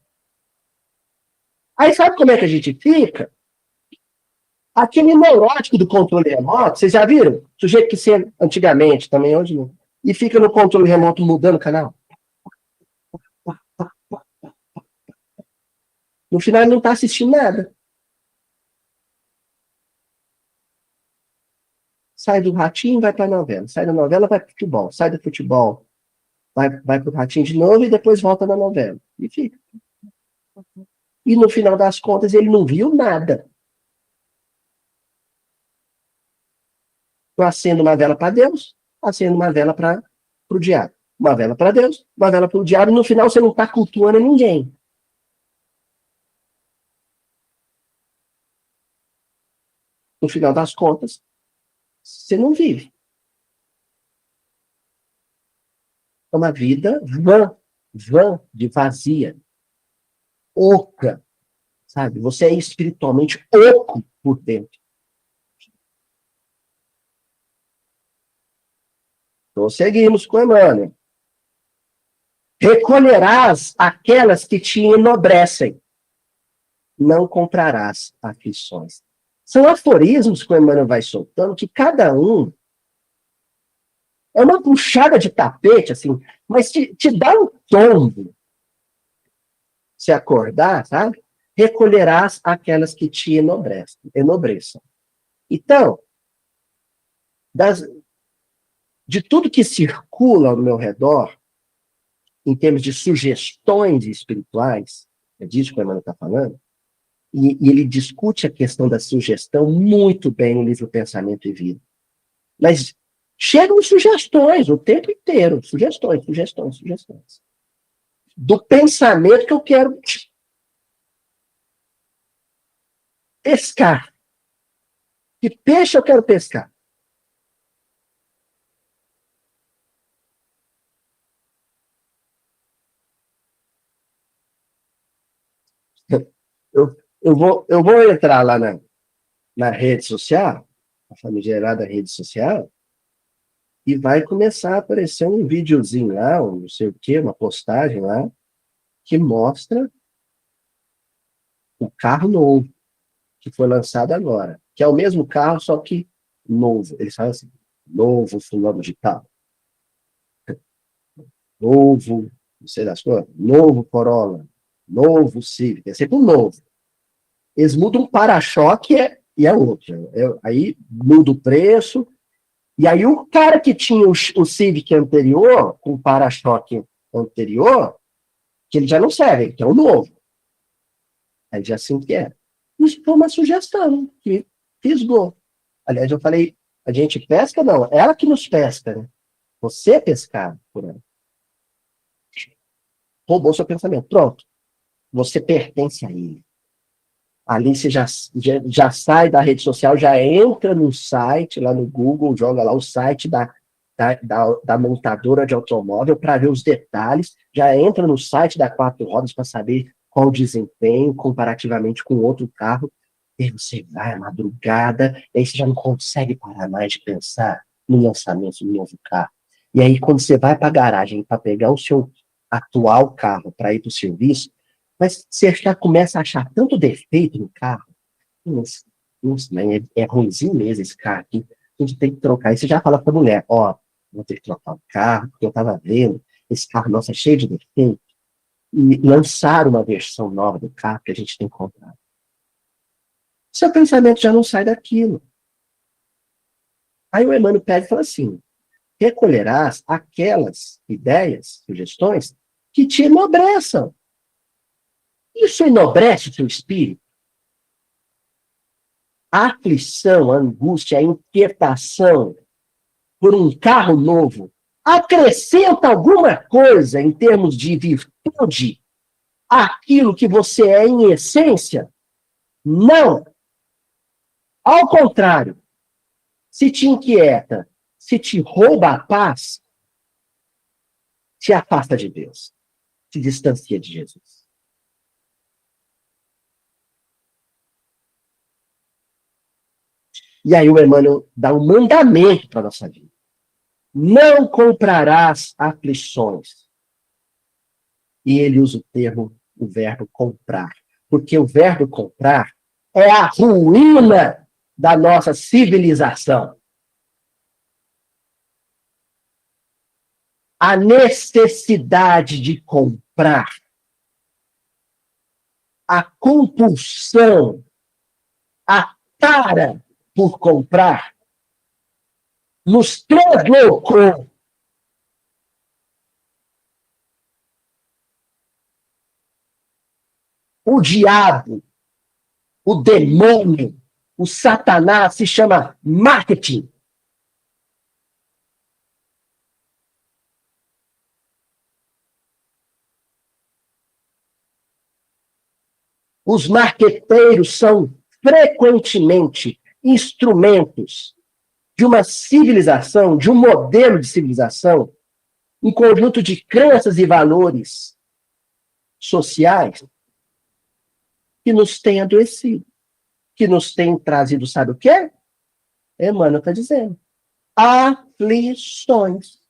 Aí sabe como é que a gente fica? Aquele neurótico do controle remoto, vocês já viram? Sujeito que ser antigamente, também hoje não. E fica no controle remoto mudando o canal. No final ele não está assistindo nada. Sai do ratinho, vai para a novela. Sai da novela, vai para o futebol. Sai do futebol, vai para o ratinho de novo e depois volta na novela. E fica. E no final das contas ele não viu nada. Eu acendo uma vela para Deus, acendo uma vela para o diabo. Uma vela para Deus, uma vela para o diabo, e no final você não está cultuando ninguém. No final das contas, você não vive. É uma vida vã de vazia, oca, sabe? Você é espiritualmente oco por dentro. Então, seguimos com Emmanuel. Recolherás aquelas que te enobrecem, não comprarás aflições. São aforismos que o Emmanuel vai soltando, que cada um é uma puxada de tapete, assim, mas te dá um tombo. Se acordar, sabe? Recolherás aquelas que te enobreçam. Então, de tudo que circula ao meu redor, em termos de sugestões espirituais, é disso que o Emmanuel está falando, e ele discute a questão da sugestão muito bem no livro Pensamento e Vida. Mas chegam sugestões o tempo inteiro, sugestões. Do pensamento que eu quero pescar. Que peixe eu quero pescar? Eu vou entrar lá na rede social, a famigerada rede social, e vai começar a aparecer um videozinho lá, um não sei o quê, uma postagem lá, que mostra o carro novo, que foi lançado agora, que é o mesmo carro, só que novo. Eles falam assim, novo fulano de tal, novo, não sei das coisas, novo Corolla, novo Civic, é sempre um novo. Eles mudam um para-choque e é outro. Aí muda o preço, e aí o cara que tinha o Civic anterior, com o para-choque anterior, que ele já não serve, que é o novo. Aí já assim que é. Isso foi uma sugestão que fisgou. Aliás, eu falei, a gente pesca? Não, ela que nos pesca, né? Você é pescado por ela. Roubou seu pensamento. Pronto. Você pertence a ele. Ali você já sai da rede social, já entra no site, lá no Google, joga lá o site da montadora de automóvel para ver os detalhes, já entra no site da Quatro Rodas para saber qual o desempenho comparativamente com outro carro, e aí você vai à madrugada, e aí você já não consegue parar mais de pensar no lançamento do novo carro. E aí, quando você vai para a garagem para pegar o seu atual carro para ir para o serviço, mas você já começa a achar tanto defeito no carro. Nossa, nossa, é ruimzinho mesmo esse carro aqui. A gente tem que trocar. E você já fala para a mulher, ó, vou ter que trocar o carro, porque eu estava vendo, esse carro, nossa, é cheio de defeito. E lançaram uma versão nova do carro que a gente tem que comprar. Seu pensamento já não sai daquilo. Aí o Emmanuel pede e fala assim, recolherás aquelas ideias, sugestões, que te enobreçam. Isso enobrece o seu espírito? A aflição, a angústia, a inquietação por um carro novo acrescenta alguma coisa em termos de virtude àquilo que você é em essência? Não. Ao contrário, se te inquieta, se te rouba a paz, se afasta de Deus, se distancia de Jesus. E aí o Emmanuel dá um mandamento para a nossa vida. Não comprarás aflições. E ele usa o verbo comprar. Porque o verbo comprar é a ruína da nossa civilização. A necessidade de comprar, a compulsão, a tara por comprar, nos translocou. O diabo, o demônio, o Satanás se chama marketing. Os marqueteiros são frequentemente instrumentos de uma civilização, de um modelo de civilização, um conjunto de crenças e valores sociais que nos tem adoecido, que nos tem trazido, sabe o quê? Emmanuel está dizendo. Aflições.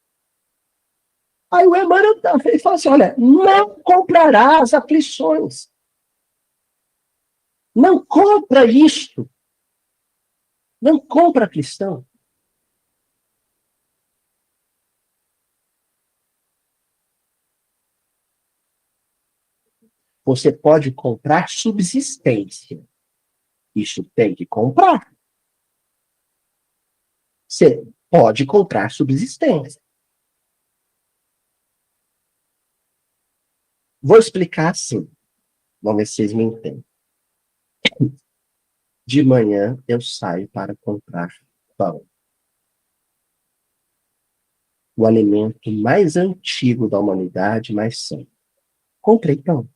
Aí o Emmanuel fala assim, olha, não comprarás aflições. Não compra isto. Não compra cristão. Você pode comprar subsistência. Isso tem que comprar. Você pode comprar subsistência. Vou explicar assim. Vamos ver se vocês me entendem. De manhã eu saio para comprar pão. O alimento mais antigo da humanidade, mais sã. Comprei pão.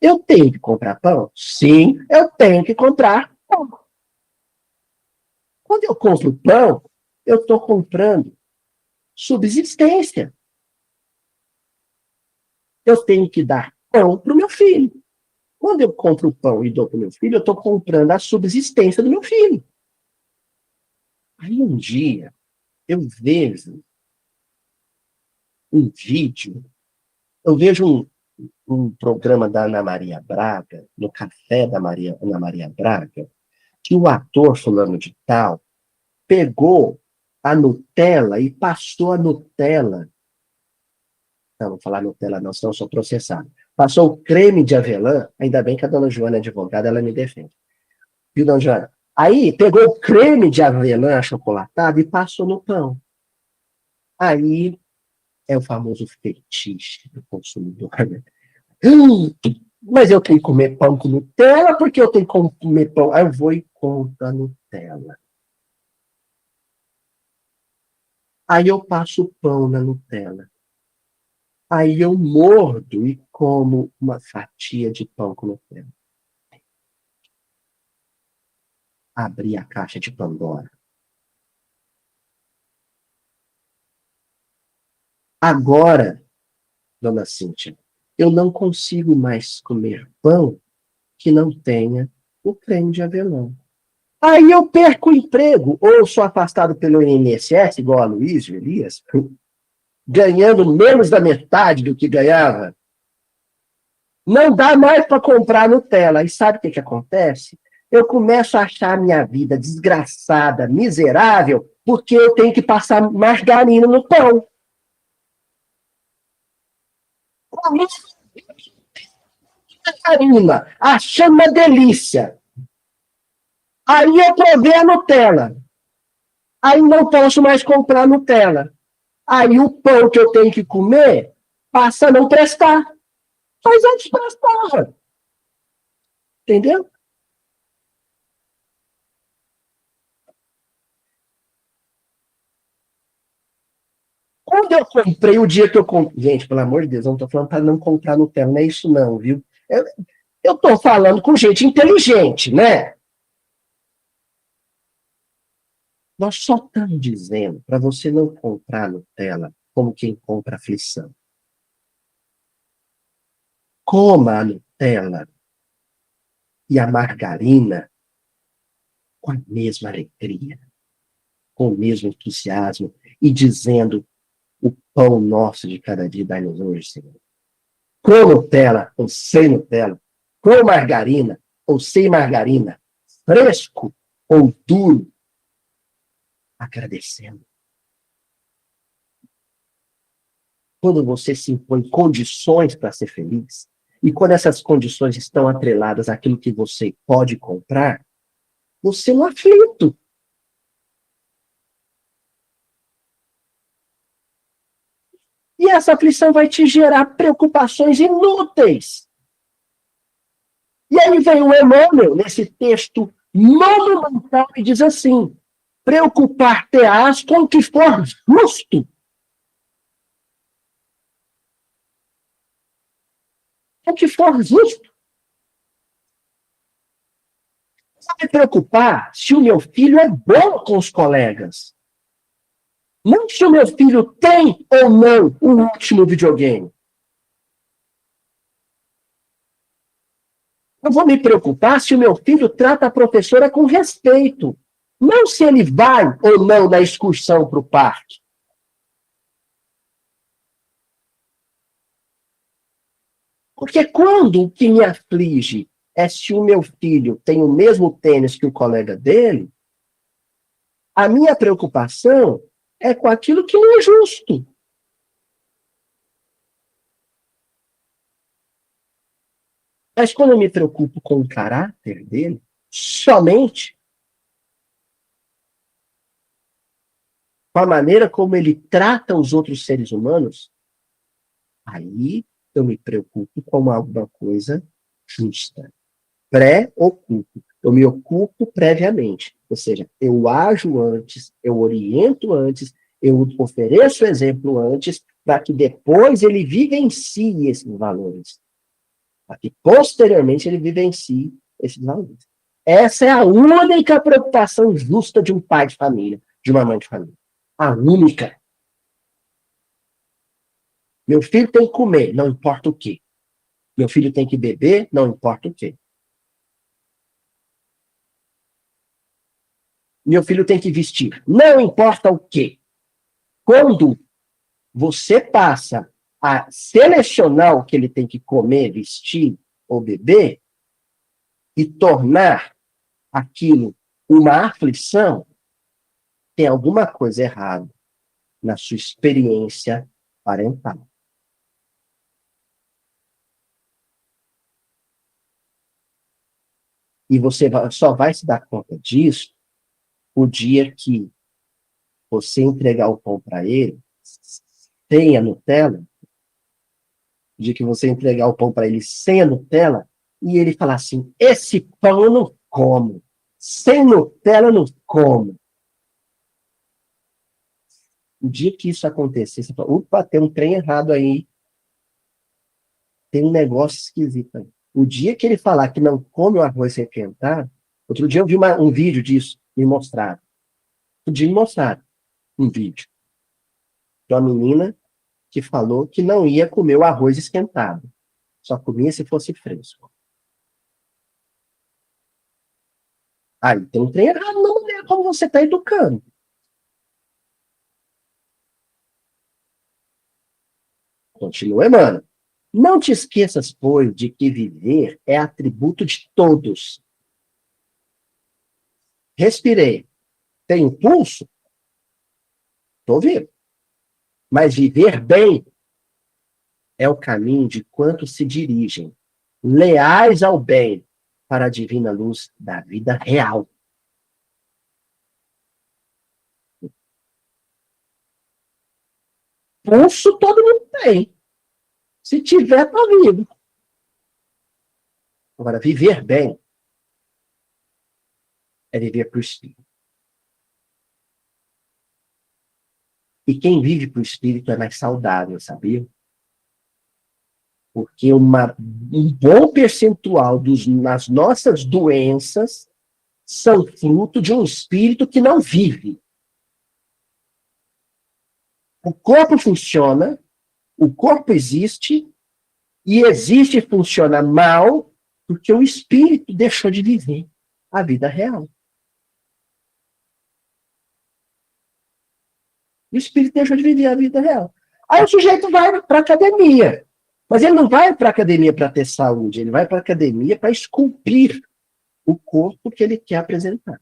Eu tenho que comprar pão? Sim, eu tenho que comprar pão. Quando eu compro pão, eu estou comprando subsistência. Eu tenho que dar pão para o meu filho. Quando eu compro pão e dou para o meu filho, eu estou comprando a subsistência do meu filho. Aí um dia, eu vejo um vídeo, eu vejo um programa da Ana Maria Braga, no café da Ana Maria Braga, que o ator fulano de tal pegou a Nutella e passou a Nutella. Não, vou falar Nutella não, senão eu sou processado. Passou o creme de avelã, ainda bem que a dona Joana é advogada, ela me defende. Viu, dona Joana? Aí pegou o creme de avelã achocolatado e passou no pão. Aí é o famoso fetiche do consumidor, né? Mas eu tenho que comer pão com Nutella, porque eu tenho que comer pão. Aí eu vou e compro a Nutella. Aí eu passo o pão na Nutella. Aí eu mordo e como uma fatia de pão com Nutella. Abri a caixa de Pandora. Agora, dona Cíntia, eu não consigo mais comer pão que não tenha o creme de avelã. Aí eu perco o emprego, ou sou afastado pelo INSS, igual a Luiz Elias, ganhando menos da metade do que ganhava. Não dá mais para comprar Nutella. E sabe o que acontece? Eu começo a achar a minha vida desgraçada, miserável, porque eu tenho que passar margarina no pão. Margarina, achando uma delícia. Aí eu provei a Nutella. Aí não posso mais comprar Nutella. Aí o pão que eu tenho que comer passa a não prestar. Mas antes prestava. Entendeu? Quando eu comprei, o dia que eu comprei. Gente, pelo amor de Deus, eu não estou falando para não comprar Nutella, não é isso, não, viu? Eu estou falando com gente inteligente, né? Nós só estamos dizendo para você não comprar Nutella como quem compra aflição. coma a Nutella e a margarina com a mesma alegria, com o mesmo entusiasmo, e dizendo: o pão nosso de cada dia dá-nos hoje, Senhor. Com Nutella ou sem Nutella, com margarina ou sem margarina, fresco ou duro, agradecendo. Quando você se impõe condições para ser feliz, e quando essas condições estão atreladas àquilo que você pode comprar, você é um aflito. E essa aflição vai te gerar preocupações inúteis. E aí vem o Emmanuel, nesse texto monumental, e diz assim: preocupar-te-ás com o que for justo. O que for justo. Não me preocupar se o meu filho é bom com os colegas. Não se o meu filho tem ou não o último videogame. Eu vou me preocupar se o meu filho trata a professora com respeito. Não se ele vai ou não na excursão para o parque. Porque quando o que me aflige é se o meu filho tem o mesmo tênis que o colega dele, a minha preocupação é com aquilo que não é justo. Mas quando eu me preocupo com o caráter dele, somente com a maneira como ele trata os outros seres humanos, aí eu me preocupo com alguma coisa justa. Pré-ocupo. Eu me ocupo previamente. Ou seja, eu ajo antes, eu oriento antes, eu ofereço exemplo antes, para que depois ele vivencie esses valores. Para que posteriormente ele vivencie esses valores. Essa é a única preocupação justa de um pai de família, de uma mãe de família. A única. Meu filho tem que comer, não importa o quê. Meu filho tem que beber, não importa o quê. Meu filho tem que vestir, não importa o quê. Quando você passa a selecionar o que ele tem que comer, vestir ou beber, e tornar aquilo uma aflição, tem alguma coisa errada na sua experiência parental. E você só vai se dar conta disso o dia que você entregar o pão para ele, sem a Nutella, o dia que você entregar o pão para ele sem a Nutella, e ele falar assim: esse pão eu não como, sem Nutella eu não como. O dia que isso acontecer, você fala: opa, tem um trem errado aí, tem um negócio esquisito aí. O dia que ele falar que não come o arroz requentado, outro dia eu vi um vídeo disso, me mostraram. Outro dia me mostraram um vídeo de uma menina que falou que não ia comer o arroz esquentado. Só comia se fosse fresco. Aí tem um trem errado na maneira como você está educando. Continua, mano. Não te esqueças, pois, de que viver é atributo de todos. Respirei. Tenho pulso? Estou vivo. Mas viver bem é o caminho de quantos se dirigem, leais ao bem, para a divina luz da vida real. Pulso todo mundo tem. Se tiver, tá vivo. Agora, viver bem é viver para o espírito. E quem vive para o espírito é mais saudável, sabia? Porque um bom percentual das nossas doenças são fruto de um espírito que não vive. O corpo funciona, o corpo existe, E existe e funciona mal porque o espírito deixou de viver a vida real. O espírito deixou de viver a vida real. Aí o sujeito vai para a academia. Mas ele não vai para a academia para ter saúde, ele vai para a academia para esculpir o corpo que ele quer apresentar.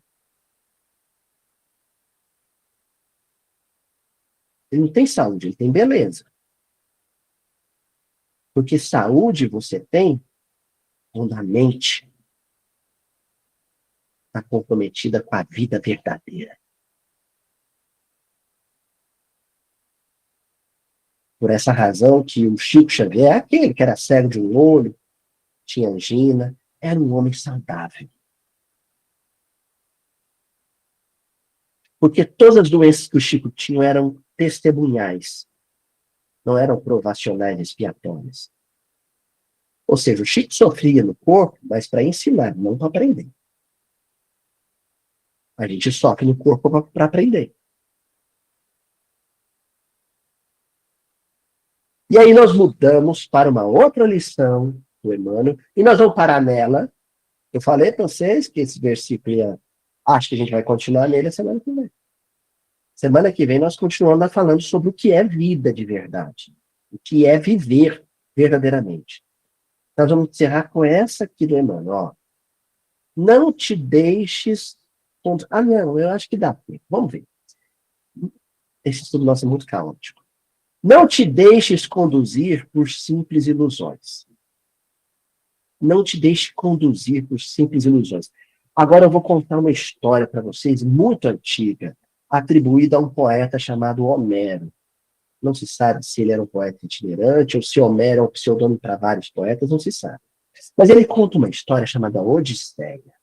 Ele não tem saúde, ele tem beleza. Porque saúde você tem quando a mente está comprometida com a vida verdadeira. Por essa razão que o Chico Xavier, aquele que era cego de um olho, tinha angina, era um homem saudável. Porque todas as doenças que o Chico tinha eram testemunhais, não eram provacionais expiatórias. Ou seja, o Chico sofria no corpo, mas para ensinar, não para aprender. A gente sofre no corpo para aprender. E aí nós mudamos para uma outra lição do Emmanuel, e nós vamos parar nela. Eu falei para vocês que esse versículo, acho que a gente vai continuar nele a semana que vem. Semana que vem nós continuamos falando sobre o que é vida de verdade, o que é viver verdadeiramente. Nós vamos encerrar com essa aqui do Emmanuel. Ó. Não te deixes... Ah, não, eu acho que dá tempo. Vamos ver. Esse estudo nosso é muito caótico. Não te deixes conduzir por simples ilusões. Não te deixe conduzir por simples ilusões. Agora eu vou contar uma história para vocês, muito antiga, atribuída a um poeta chamado Homero. Não se sabe se ele era um poeta itinerante ou se Homero é um pseudônimo para vários poetas, não se sabe. Mas ele conta uma história chamada Odisseia.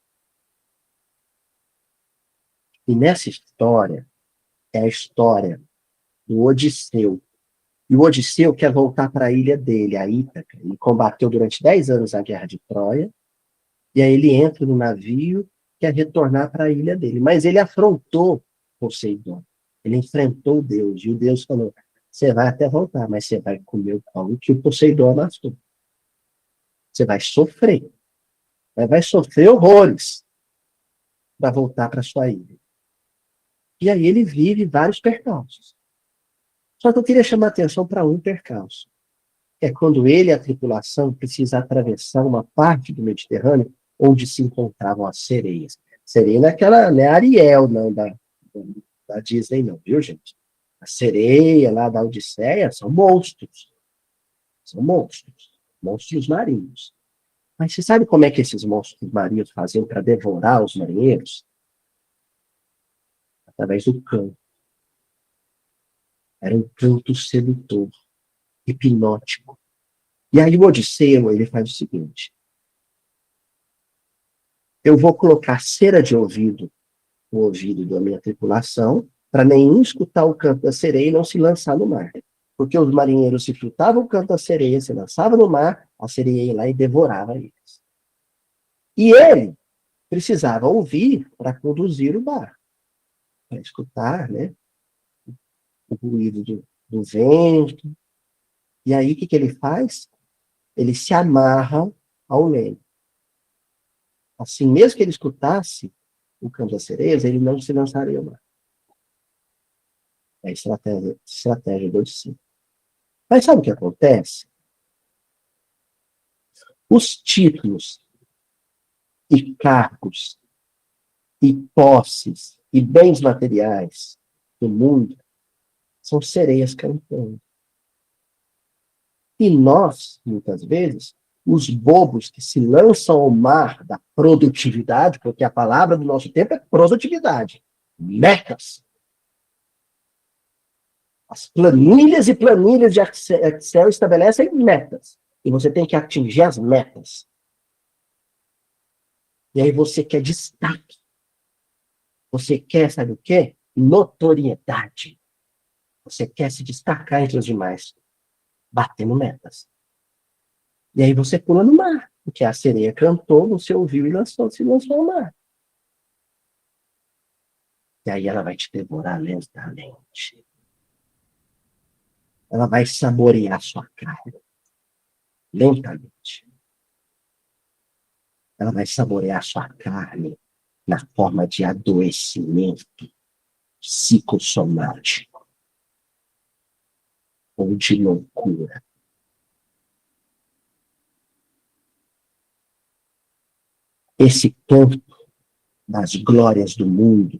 E nessa história, é a história do Odisseu. E o Odisseu quer voltar para a ilha dele, a Ítaca. Ele combateu durante 10 anos a Guerra de Troia, e aí ele entra no navio, quer retornar para a ilha dele. Mas ele afrontou Poseidon. Ele enfrentou Deus, e o Deus falou, você vai até voltar, mas você vai comer o pão que o Poseidon amassou. Você vai sofrer. Vai sofrer horrores para voltar para sua ilha. E aí ele vive vários percalços. Só que eu queria chamar a atenção para um percalço. É quando ele e a tripulação precisam atravessar uma parte do Mediterrâneo onde se encontravam as sereias. Sereia não é aquela, não é Ariel, não, da Disney, não, viu, gente? A sereia lá da Odisseia são monstros. São monstros. Monstros marinhos. Mas você sabe como é que esses monstros marinhos faziam para devorar os marinheiros? Através do canto. Era um canto sedutor, hipnótico. E aí o Odisseu, ele faz o seguinte. Eu vou colocar cera de ouvido no ouvido da minha tripulação, para nenhum escutar o canto da sereia e não se lançar no mar. Porque os marinheiros se chutavam o canto da sereia, se lançavam no mar, a sereia ia lá e devorava eles. E ele precisava ouvir para conduzir o barco, para escutar, né, o ruído do vento. E aí, o que ele faz? Ele se amarra ao leme. Assim, mesmo que ele escutasse o canto das sereias, ele não se lançaria ao mar. É a estratégia do Odisseu. Mas sabe o que acontece? Os títulos e cargos e posses e bens materiais do mundo são sereias cantando. E nós, muitas vezes, os bobos que se lançam ao mar da produtividade, porque a palavra do nosso tempo é produtividade, metas. As planilhas e planilhas de Excel estabelecem metas. E você tem que atingir as metas. E aí você quer destaque. Você quer, sabe o quê? Notoriedade. Você quer se destacar entre os demais, batendo metas. E aí você pula no mar, porque a sereia cantou, você ouviu e se lançou ao mar. E aí ela vai te devorar lentamente. Ela vai saborear a sua carne. lentamente. Ela vai saborear sua carne na forma de adoecimento psicossomático ou de loucura. Esse campo das glórias do mundo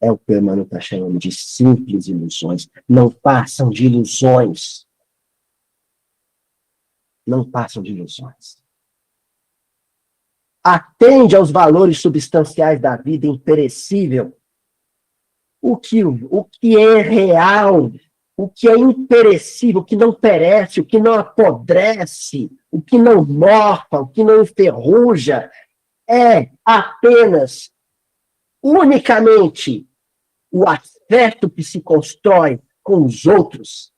é o que o Emmanuel está chamando de simples ilusões. Não passam de ilusões. Não passam de ilusões. Atende aos valores substanciais da vida imperecível. O que é real, o que é imperecível, o que não perece, o que não apodrece, o que não morfa, o que não enferruja, é apenas, unicamente, o afeto que se constrói com os outros,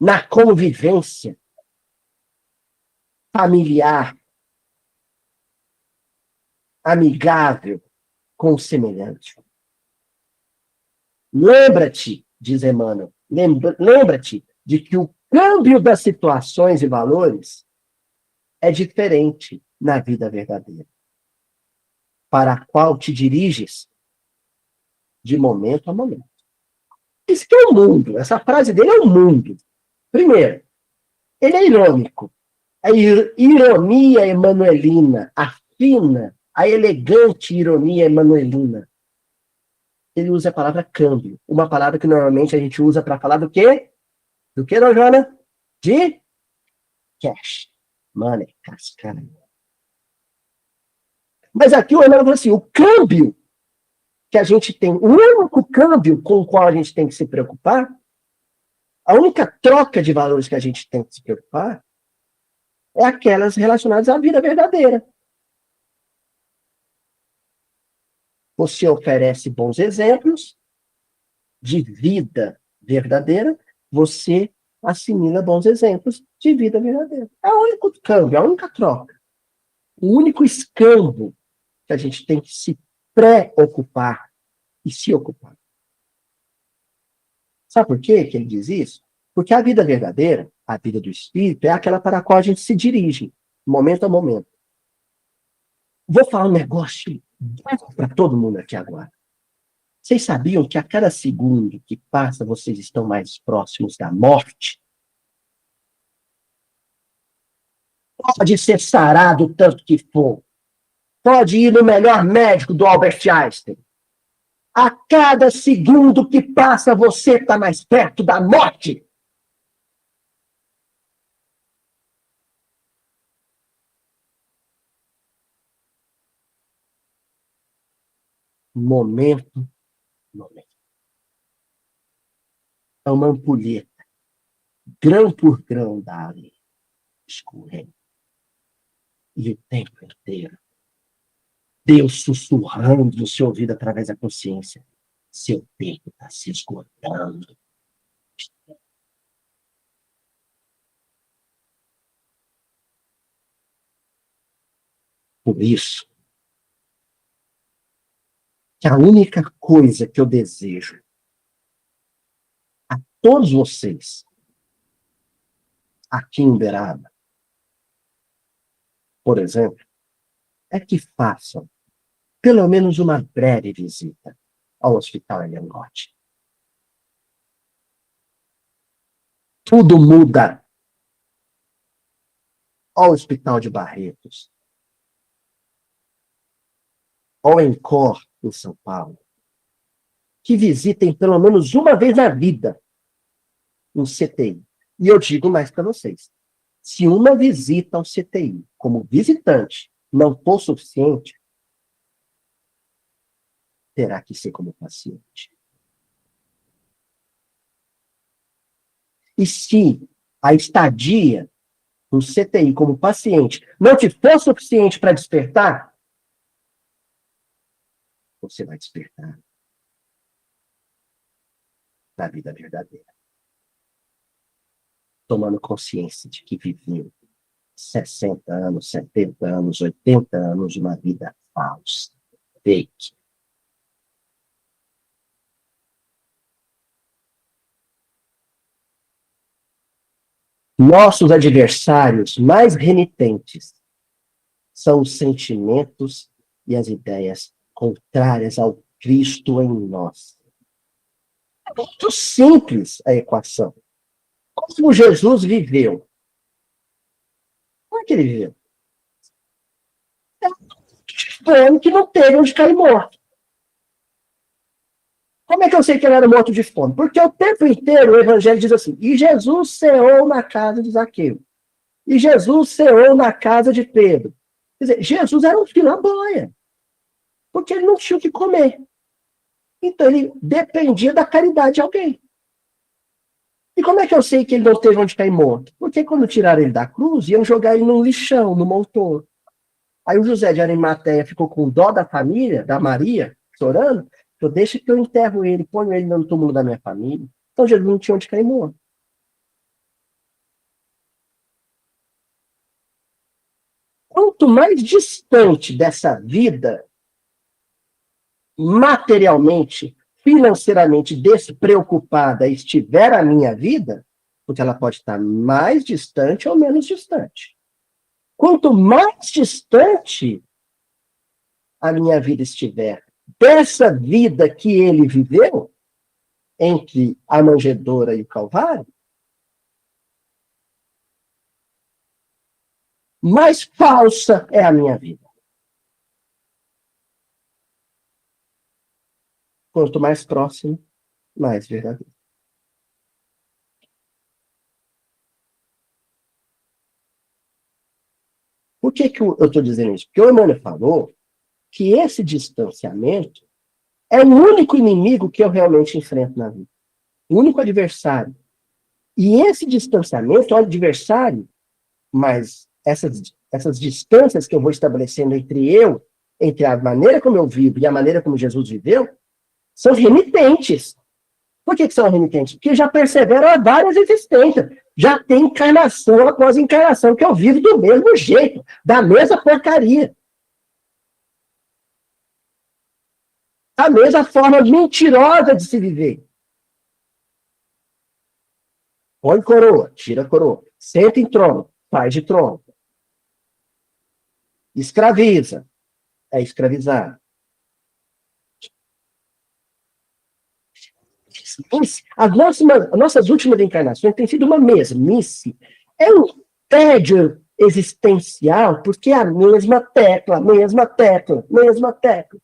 na convivência familiar, amigável com o semelhante. Lembra-te, diz Emmanuel, lembra-te de que o câmbio das situações e valores é diferente na vida verdadeira, para a qual te diriges de momento a momento. Isso que é o mundo. Essa frase dele é o mundo. Primeiro, ele é irônico. A ironia emanuelina, a fina, a elegante ironia emanuelina. Ele usa a palavra câmbio, uma palavra que normalmente a gente usa para falar do quê? Do que, Rojana? De cash. Money, cascara. Mas aqui o Emmanuel falou assim, o câmbio que a gente tem, o único câmbio com o qual a gente tem que se preocupar, a única troca de valores que a gente tem que se preocupar é aquelas relacionadas à vida verdadeira. Você oferece bons exemplos de vida verdadeira, você assimila bons exemplos de vida verdadeira. É o único câmbio, a única troca. O único escambo que a gente tem que se preocupar e se ocupar. Sabe por quê que ele diz isso? Porque a vida verdadeira, a vida do espírito, é aquela para a qual a gente se dirige, momento a momento. Vou falar um negócio para todo mundo aqui agora. Vocês sabiam que a cada segundo que passa, vocês estão mais próximos da morte? Pode ser sarado o tanto que for. Pode ir no melhor médico do Albert Einstein. A cada segundo que passa, você está mais perto da morte. Momento, momento. É uma ampulheta, grão por grão da areia, escorrendo. E o tempo inteiro, Deus sussurrando no seu ouvido através da consciência. Seu tempo está se esgotando. Por isso, que a única coisa que eu desejo a todos vocês aqui em Uberaba, por exemplo, é que façam pelo menos uma breve visita ao Hospital Eliangote. Tudo muda ao Hospital de Barretos, ao ENCOR em São Paulo, que visitem pelo menos uma vez na vida um CTI. E eu digo mais para vocês, se uma visita ao CTI como visitante não for suficiente, terá que ser como paciente. E se a estadia no CTI como paciente não te for suficiente para despertar, você vai despertar na vida verdadeira. Tomando consciência de que viveu 60 anos, 70 anos, 80 anos de uma vida falsa, fake. Nossos adversários mais renitentes são os sentimentos e as ideias contrárias ao Cristo em nós. É muito simples a equação. Como Jesus viveu? Como é que ele viveu? É um que não teve onde cair morto. Como é que eu sei que ele era morto de fome? Porque o tempo inteiro o evangelho diz assim, e Jesus ceou na casa de Zaqueu. E Jesus ceou na casa de Pedro. Quer dizer, Jesus era um filamboia. Porque ele não tinha o que comer. Então ele dependia da caridade de alguém. E como é que eu sei que ele não teve onde cair morto? Porque quando tiraram ele da cruz, iam jogar ele num lixão, no motor. Aí o José de Arimateia ficou com dó da família, da Maria, chorando. Então deixa que eu enterro ele, ponho ele no túmulo da minha família. Então Jesus não tinha onde cair morto. Quanto mais distante dessa vida, materialmente, financeiramente despreocupada estiver a minha vida, porque ela pode estar mais distante ou menos distante. Quanto mais distante a minha vida estiver dessa vida que ele viveu, entre a manjedoura e o Calvário, mais falsa é a minha vida. Quanto mais próximo, mais verdadeiro. Por que eu estou dizendo isso? Porque o Emmanuel falou que esse distanciamento é o único inimigo que eu realmente enfrento na vida. O único adversário. E esse distanciamento é o adversário, mas essas distâncias que eu vou estabelecendo entre a maneira como eu vivo e a maneira como Jesus viveu, são remitentes. Por que são remitentes? Porque já perseveram há várias existências. Já tem encarnação após encarnação que eu vivo do mesmo jeito, da mesma porcaria. A mesma forma mentirosa de se viver. Põe coroa, tira coroa. Senta em trono, faz de trono. Escraviza, é escravizar. As nossas últimas encarnações têm sido uma mesmice. É um tédio existencial, porque é a mesma tecla, mesma tecla, mesma tecla.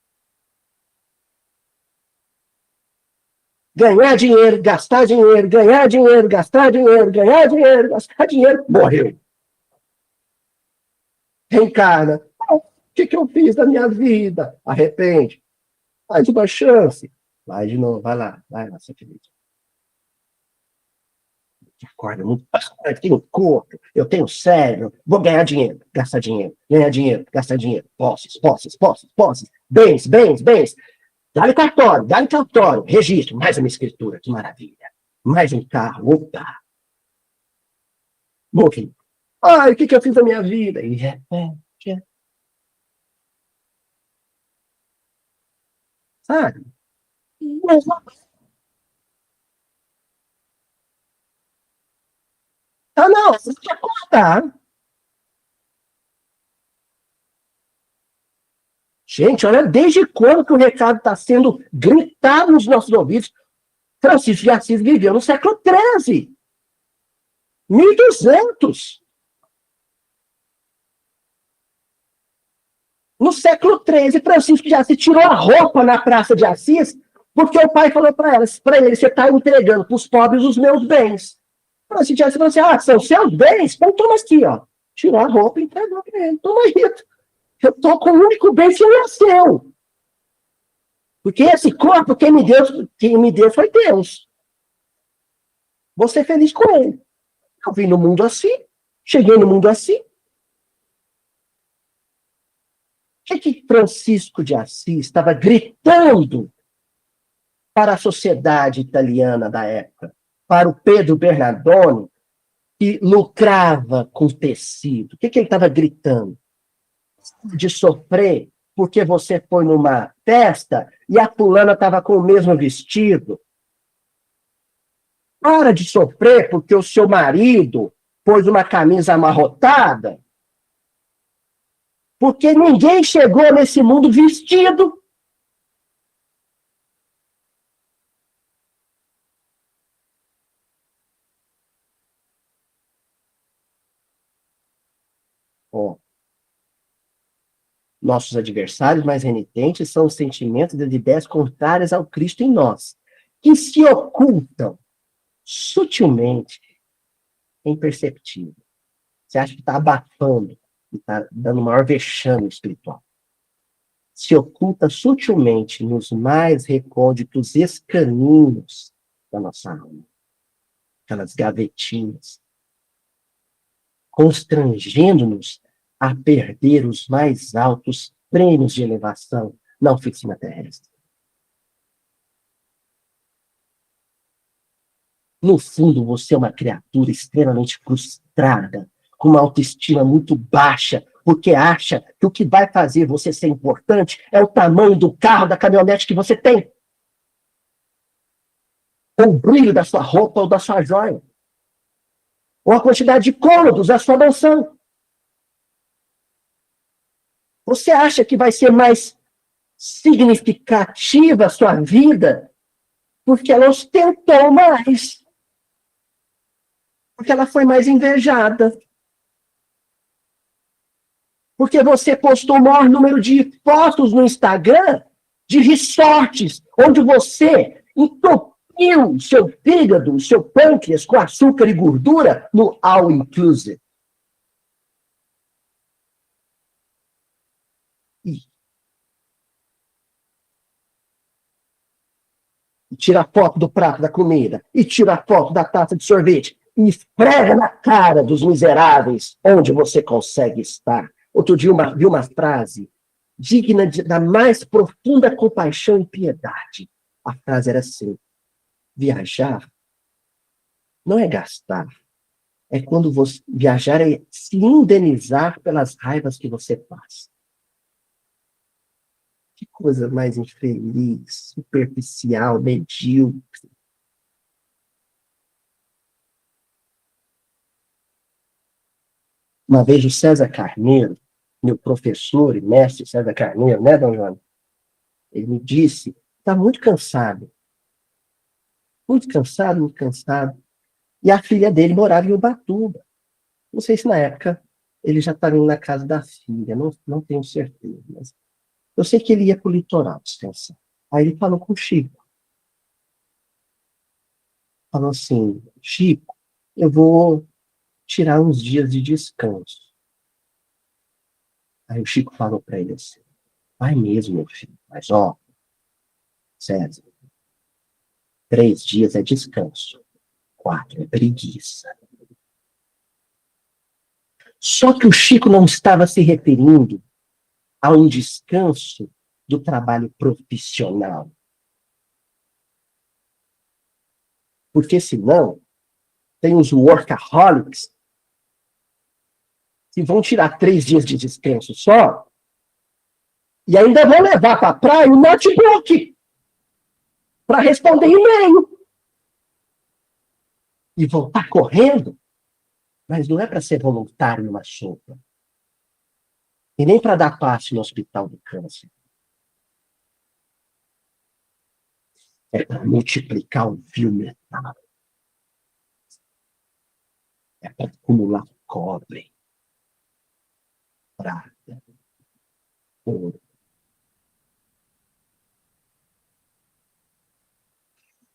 Ganhar dinheiro, gastar dinheiro, ganhar dinheiro, gastar dinheiro, ganhar dinheiro, gastar dinheiro, morreu. Reencarna. O que eu fiz da minha vida? Arrepende. Mais uma chance. Vai de novo, vai lá, seu filho. Acorda muito. Eu tenho corpo, eu tenho cérebro, vou ganhar dinheiro, gastar dinheiro, ganhar dinheiro, gastar dinheiro, posses, posses, posses, posses, bens, bens, bens. Dá-lhe cartório, registro, mais uma escritura, que maravilha. Mais um carro, opa. Morri. Ai, o que eu fiz da minha vida? E repete. Sabe? Mas não, você quer contar. Gente, olha desde quando que o recado está sendo gritado nos nossos ouvidos. Francisco de Assis viveu no século XIII. 1200. No século XIII, Francisco de Assis tirou a roupa na Praça de Assis porque o pai falou para ele, você está entregando para os pobres os meus bens. Francisco de Assis falou assim, são seus bens? Então toma aqui, ó. Tirou a roupa e entregou para ele. Toma aí. Eu estou com o único bem que não é seu. Porque esse corpo, quem me deu foi Deus. Vou ser feliz com ele. Eu vim no mundo assim, cheguei no mundo assim. O que Francisco de Assis estava gritando para a sociedade italiana da época? Para o Pedro Bernardone, que lucrava com tecido. O que ele estava gritando? De sofrer porque você foi numa festa e a fulana estava com o mesmo vestido. Para de sofrer porque o seu marido pôs uma camisa amarrotada, porque ninguém chegou nesse mundo vestido. Ó, nossos adversários mais renitentes são os sentimentos das ideias contrárias ao Cristo em nós, que se ocultam sutilmente, imperceptível. Você acha que está abafando, que está dando maior vexame espiritual. Se oculta sutilmente nos mais recônditos escaninhos da nossa alma, aquelas gavetinhas, constrangendo-nos a perder os mais altos prêmios de elevação na oficina terrestre. No fundo, você é uma criatura extremamente frustrada, com uma autoestima muito baixa, porque acha que o que vai fazer você ser importante é o tamanho do carro, da caminhonete que você tem, ou o brilho da sua roupa ou da sua joia, ou a quantidade de cômodos da sua mansão. Você acha que vai ser mais significativa a sua vida porque ela ostentou mais, porque ela foi mais invejada, porque você postou o maior número de fotos no Instagram de resorts, onde você entupiu seu fígado, seu pâncreas com açúcar e gordura no all inclusive. E tira a foto do prato da comida, e tira a foto da taça de sorvete, e esfrega na cara dos miseráveis onde você consegue estar. Outro dia vi uma frase digna da mais profunda compaixão e piedade. A frase era assim: viajar não é gastar, é quando você viajar é se indenizar pelas raivas que você passa. Que coisa mais infeliz, superficial, medíocre. Uma vez o César Carneiro, meu professor e mestre César Carneiro, né, Dom João? Ele me disse, está muito cansado. Muito cansado, muito cansado. E a filha dele morava em Ubatuba. Não sei se na época ele já estava indo na casa da filha, não tenho certeza. Mas eu sei que ele ia para o litoral descansar. Aí ele falou com o Chico. Falou assim, Chico, eu vou tirar uns dias de descanso. Aí o Chico falou para ele assim, vai mesmo, meu filho, mas ó, César, 3 dias é descanso, 4 é preguiça. Só que o Chico não estava se referindo a um descanso do trabalho profissional. Porque senão, tem os workaholics que vão tirar 3 dias de descanso só e ainda vão levar para a praia o notebook para responder e-mail. E voltar correndo, mas não é para ser voluntário numa sopa. E nem para dar passe no hospital do câncer. É para multiplicar o fio metal. É para acumular cobre, prata, ouro.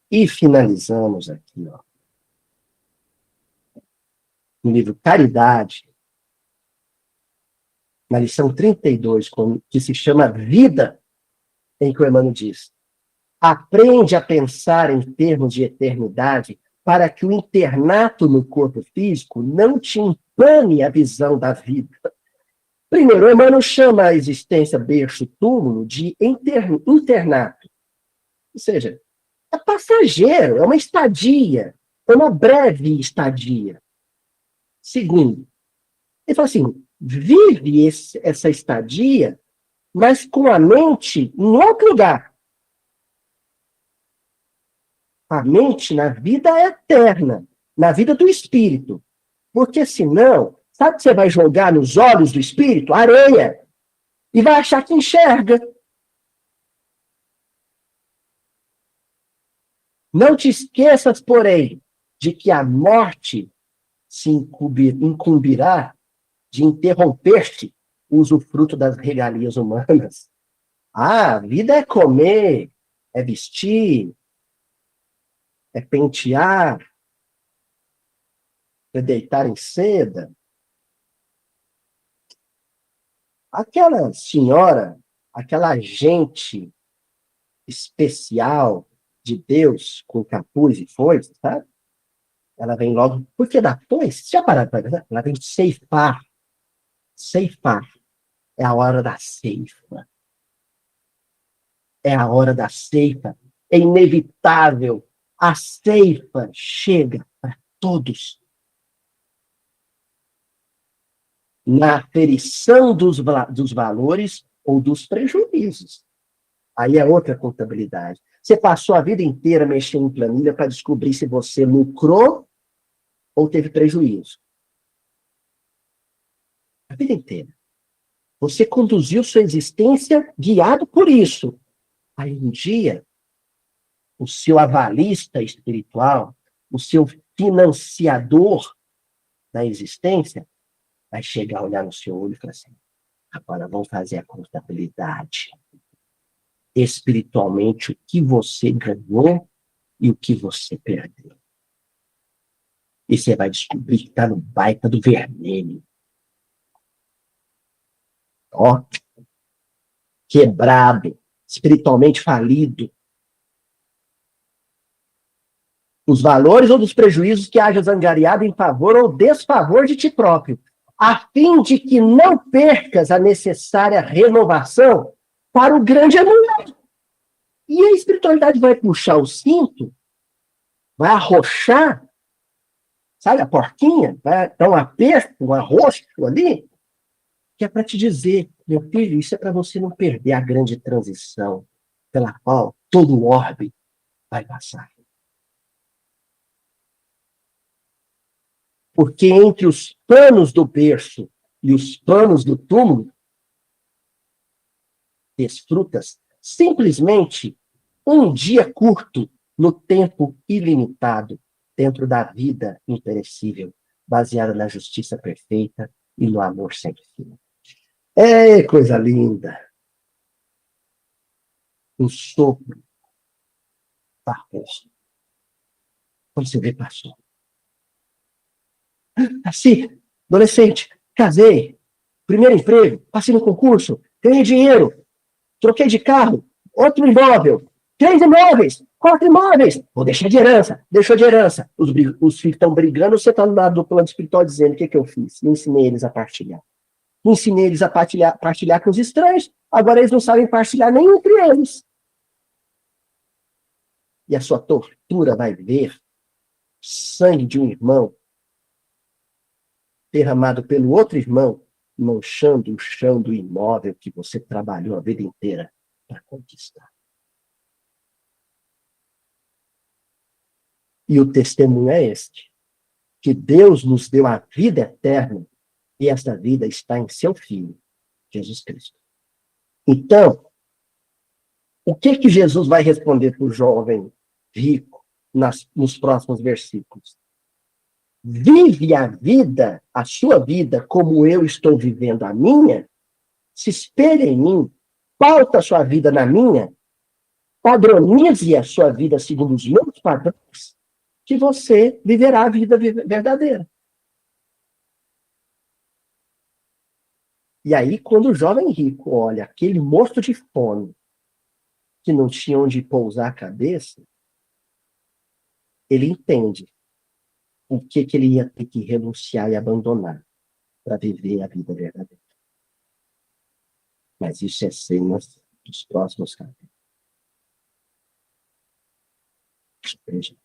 E finalizamos aqui, ó, no livro Caridade, na lição 32, que se chama Vida, em que o Emmanuel diz: aprende a pensar em termos de eternidade para que o internato no corpo físico não te empane a visão da vida. Primeiro, o Emmanuel chama a existência berço-túmulo de internato. Ou seja, é passageiro, é uma estadia, é uma breve estadia. Segundo, ele fala assim, vive essa estadia, mas com a mente em outro lugar. A mente na vida eterna, na vida do espírito. Porque senão, sabe o que você vai jogar nos olhos do espírito? Areia. E vai achar que enxerga. Não te esqueças, porém, de que a morte se incumbirá de interromper-te o usufruto das regalias humanas. Ah, a vida é comer, é vestir, é pentear, é deitar em seda. Aquela senhora, aquela gente especial de Deus com capuz e foice, sabe? Ela vem logo. Por que da foice? Já pararam para ver? Ela vem ceifar. Ceifar. É a hora da ceifa. É a hora da ceifa. É inevitável. A ceifa chega para todos. Na aferição dos valores ou dos prejuízos. Aí é outra contabilidade. Você passou a vida inteira mexendo em planilha para descobrir se você lucrou ou teve prejuízo. A vida inteira. Você conduziu sua existência guiado por isso. Aí um dia, o seu avalista espiritual, o seu financiador da existência, vai chegar a olhar no seu olho e falar assim, agora vamos fazer a contabilidade. Espiritualmente, o que você ganhou e o que você perdeu. E você vai descobrir que está no baita do vermelho. Ó, quebrado, espiritualmente falido. Os valores ou dos prejuízos que haja angariado em favor ou desfavor de ti próprio, a fim de que não percas a necessária renovação para o grande anular. E a espiritualidade vai puxar o cinto, vai arrochar, sabe, a porquinha, vai dar um aperto, um arroxo ali, que é para te dizer, meu filho, isso é para você não perder a grande transição pela qual todo o orbe vai passar. Porque entre os panos do berço e os panos do túmulo, desfrutas simplesmente um dia curto no tempo ilimitado, dentro da vida imperecível, baseada na justiça perfeita e no amor sem fim. É coisa linda! Um sopro vapor. Quando você vê, passou. Assim, adolescente, casei, primeiro emprego, passei no concurso, ganhei dinheiro, troquei de carro, outro imóvel, 3 imóveis, 4 imóveis, vou deixar de herança, deixou de herança. Os filhos estão brigando, você está no lado do plano espiritual dizendo, o que eu fiz? Ensinei eles a partilhar. Ensinei eles a partilhar com os estranhos, agora eles não sabem partilhar nem entre eles. E a sua tortura vai ver sangue de um irmão derramado pelo outro irmão, manchando o chão do imóvel que você trabalhou a vida inteira para conquistar. E o testemunho é este, que Deus nos deu a vida eterna e essa vida está em seu Filho, Jesus Cristo. Então, o que Jesus vai responder para o jovem rico nos próximos versículos? Vive a vida, a sua vida, como eu estou vivendo a minha, se espelha em mim, pauta a sua vida na minha, padronize a sua vida segundo os meus padrões, que você viverá a vida verdadeira. E aí, quando o jovem rico olha aquele morto de fome, que não tinha onde pousar a cabeça, ele entende o que ele ia ter que renunciar e abandonar para viver a vida verdadeira. Mas isso é cenas dos próximos capítulos. Veja.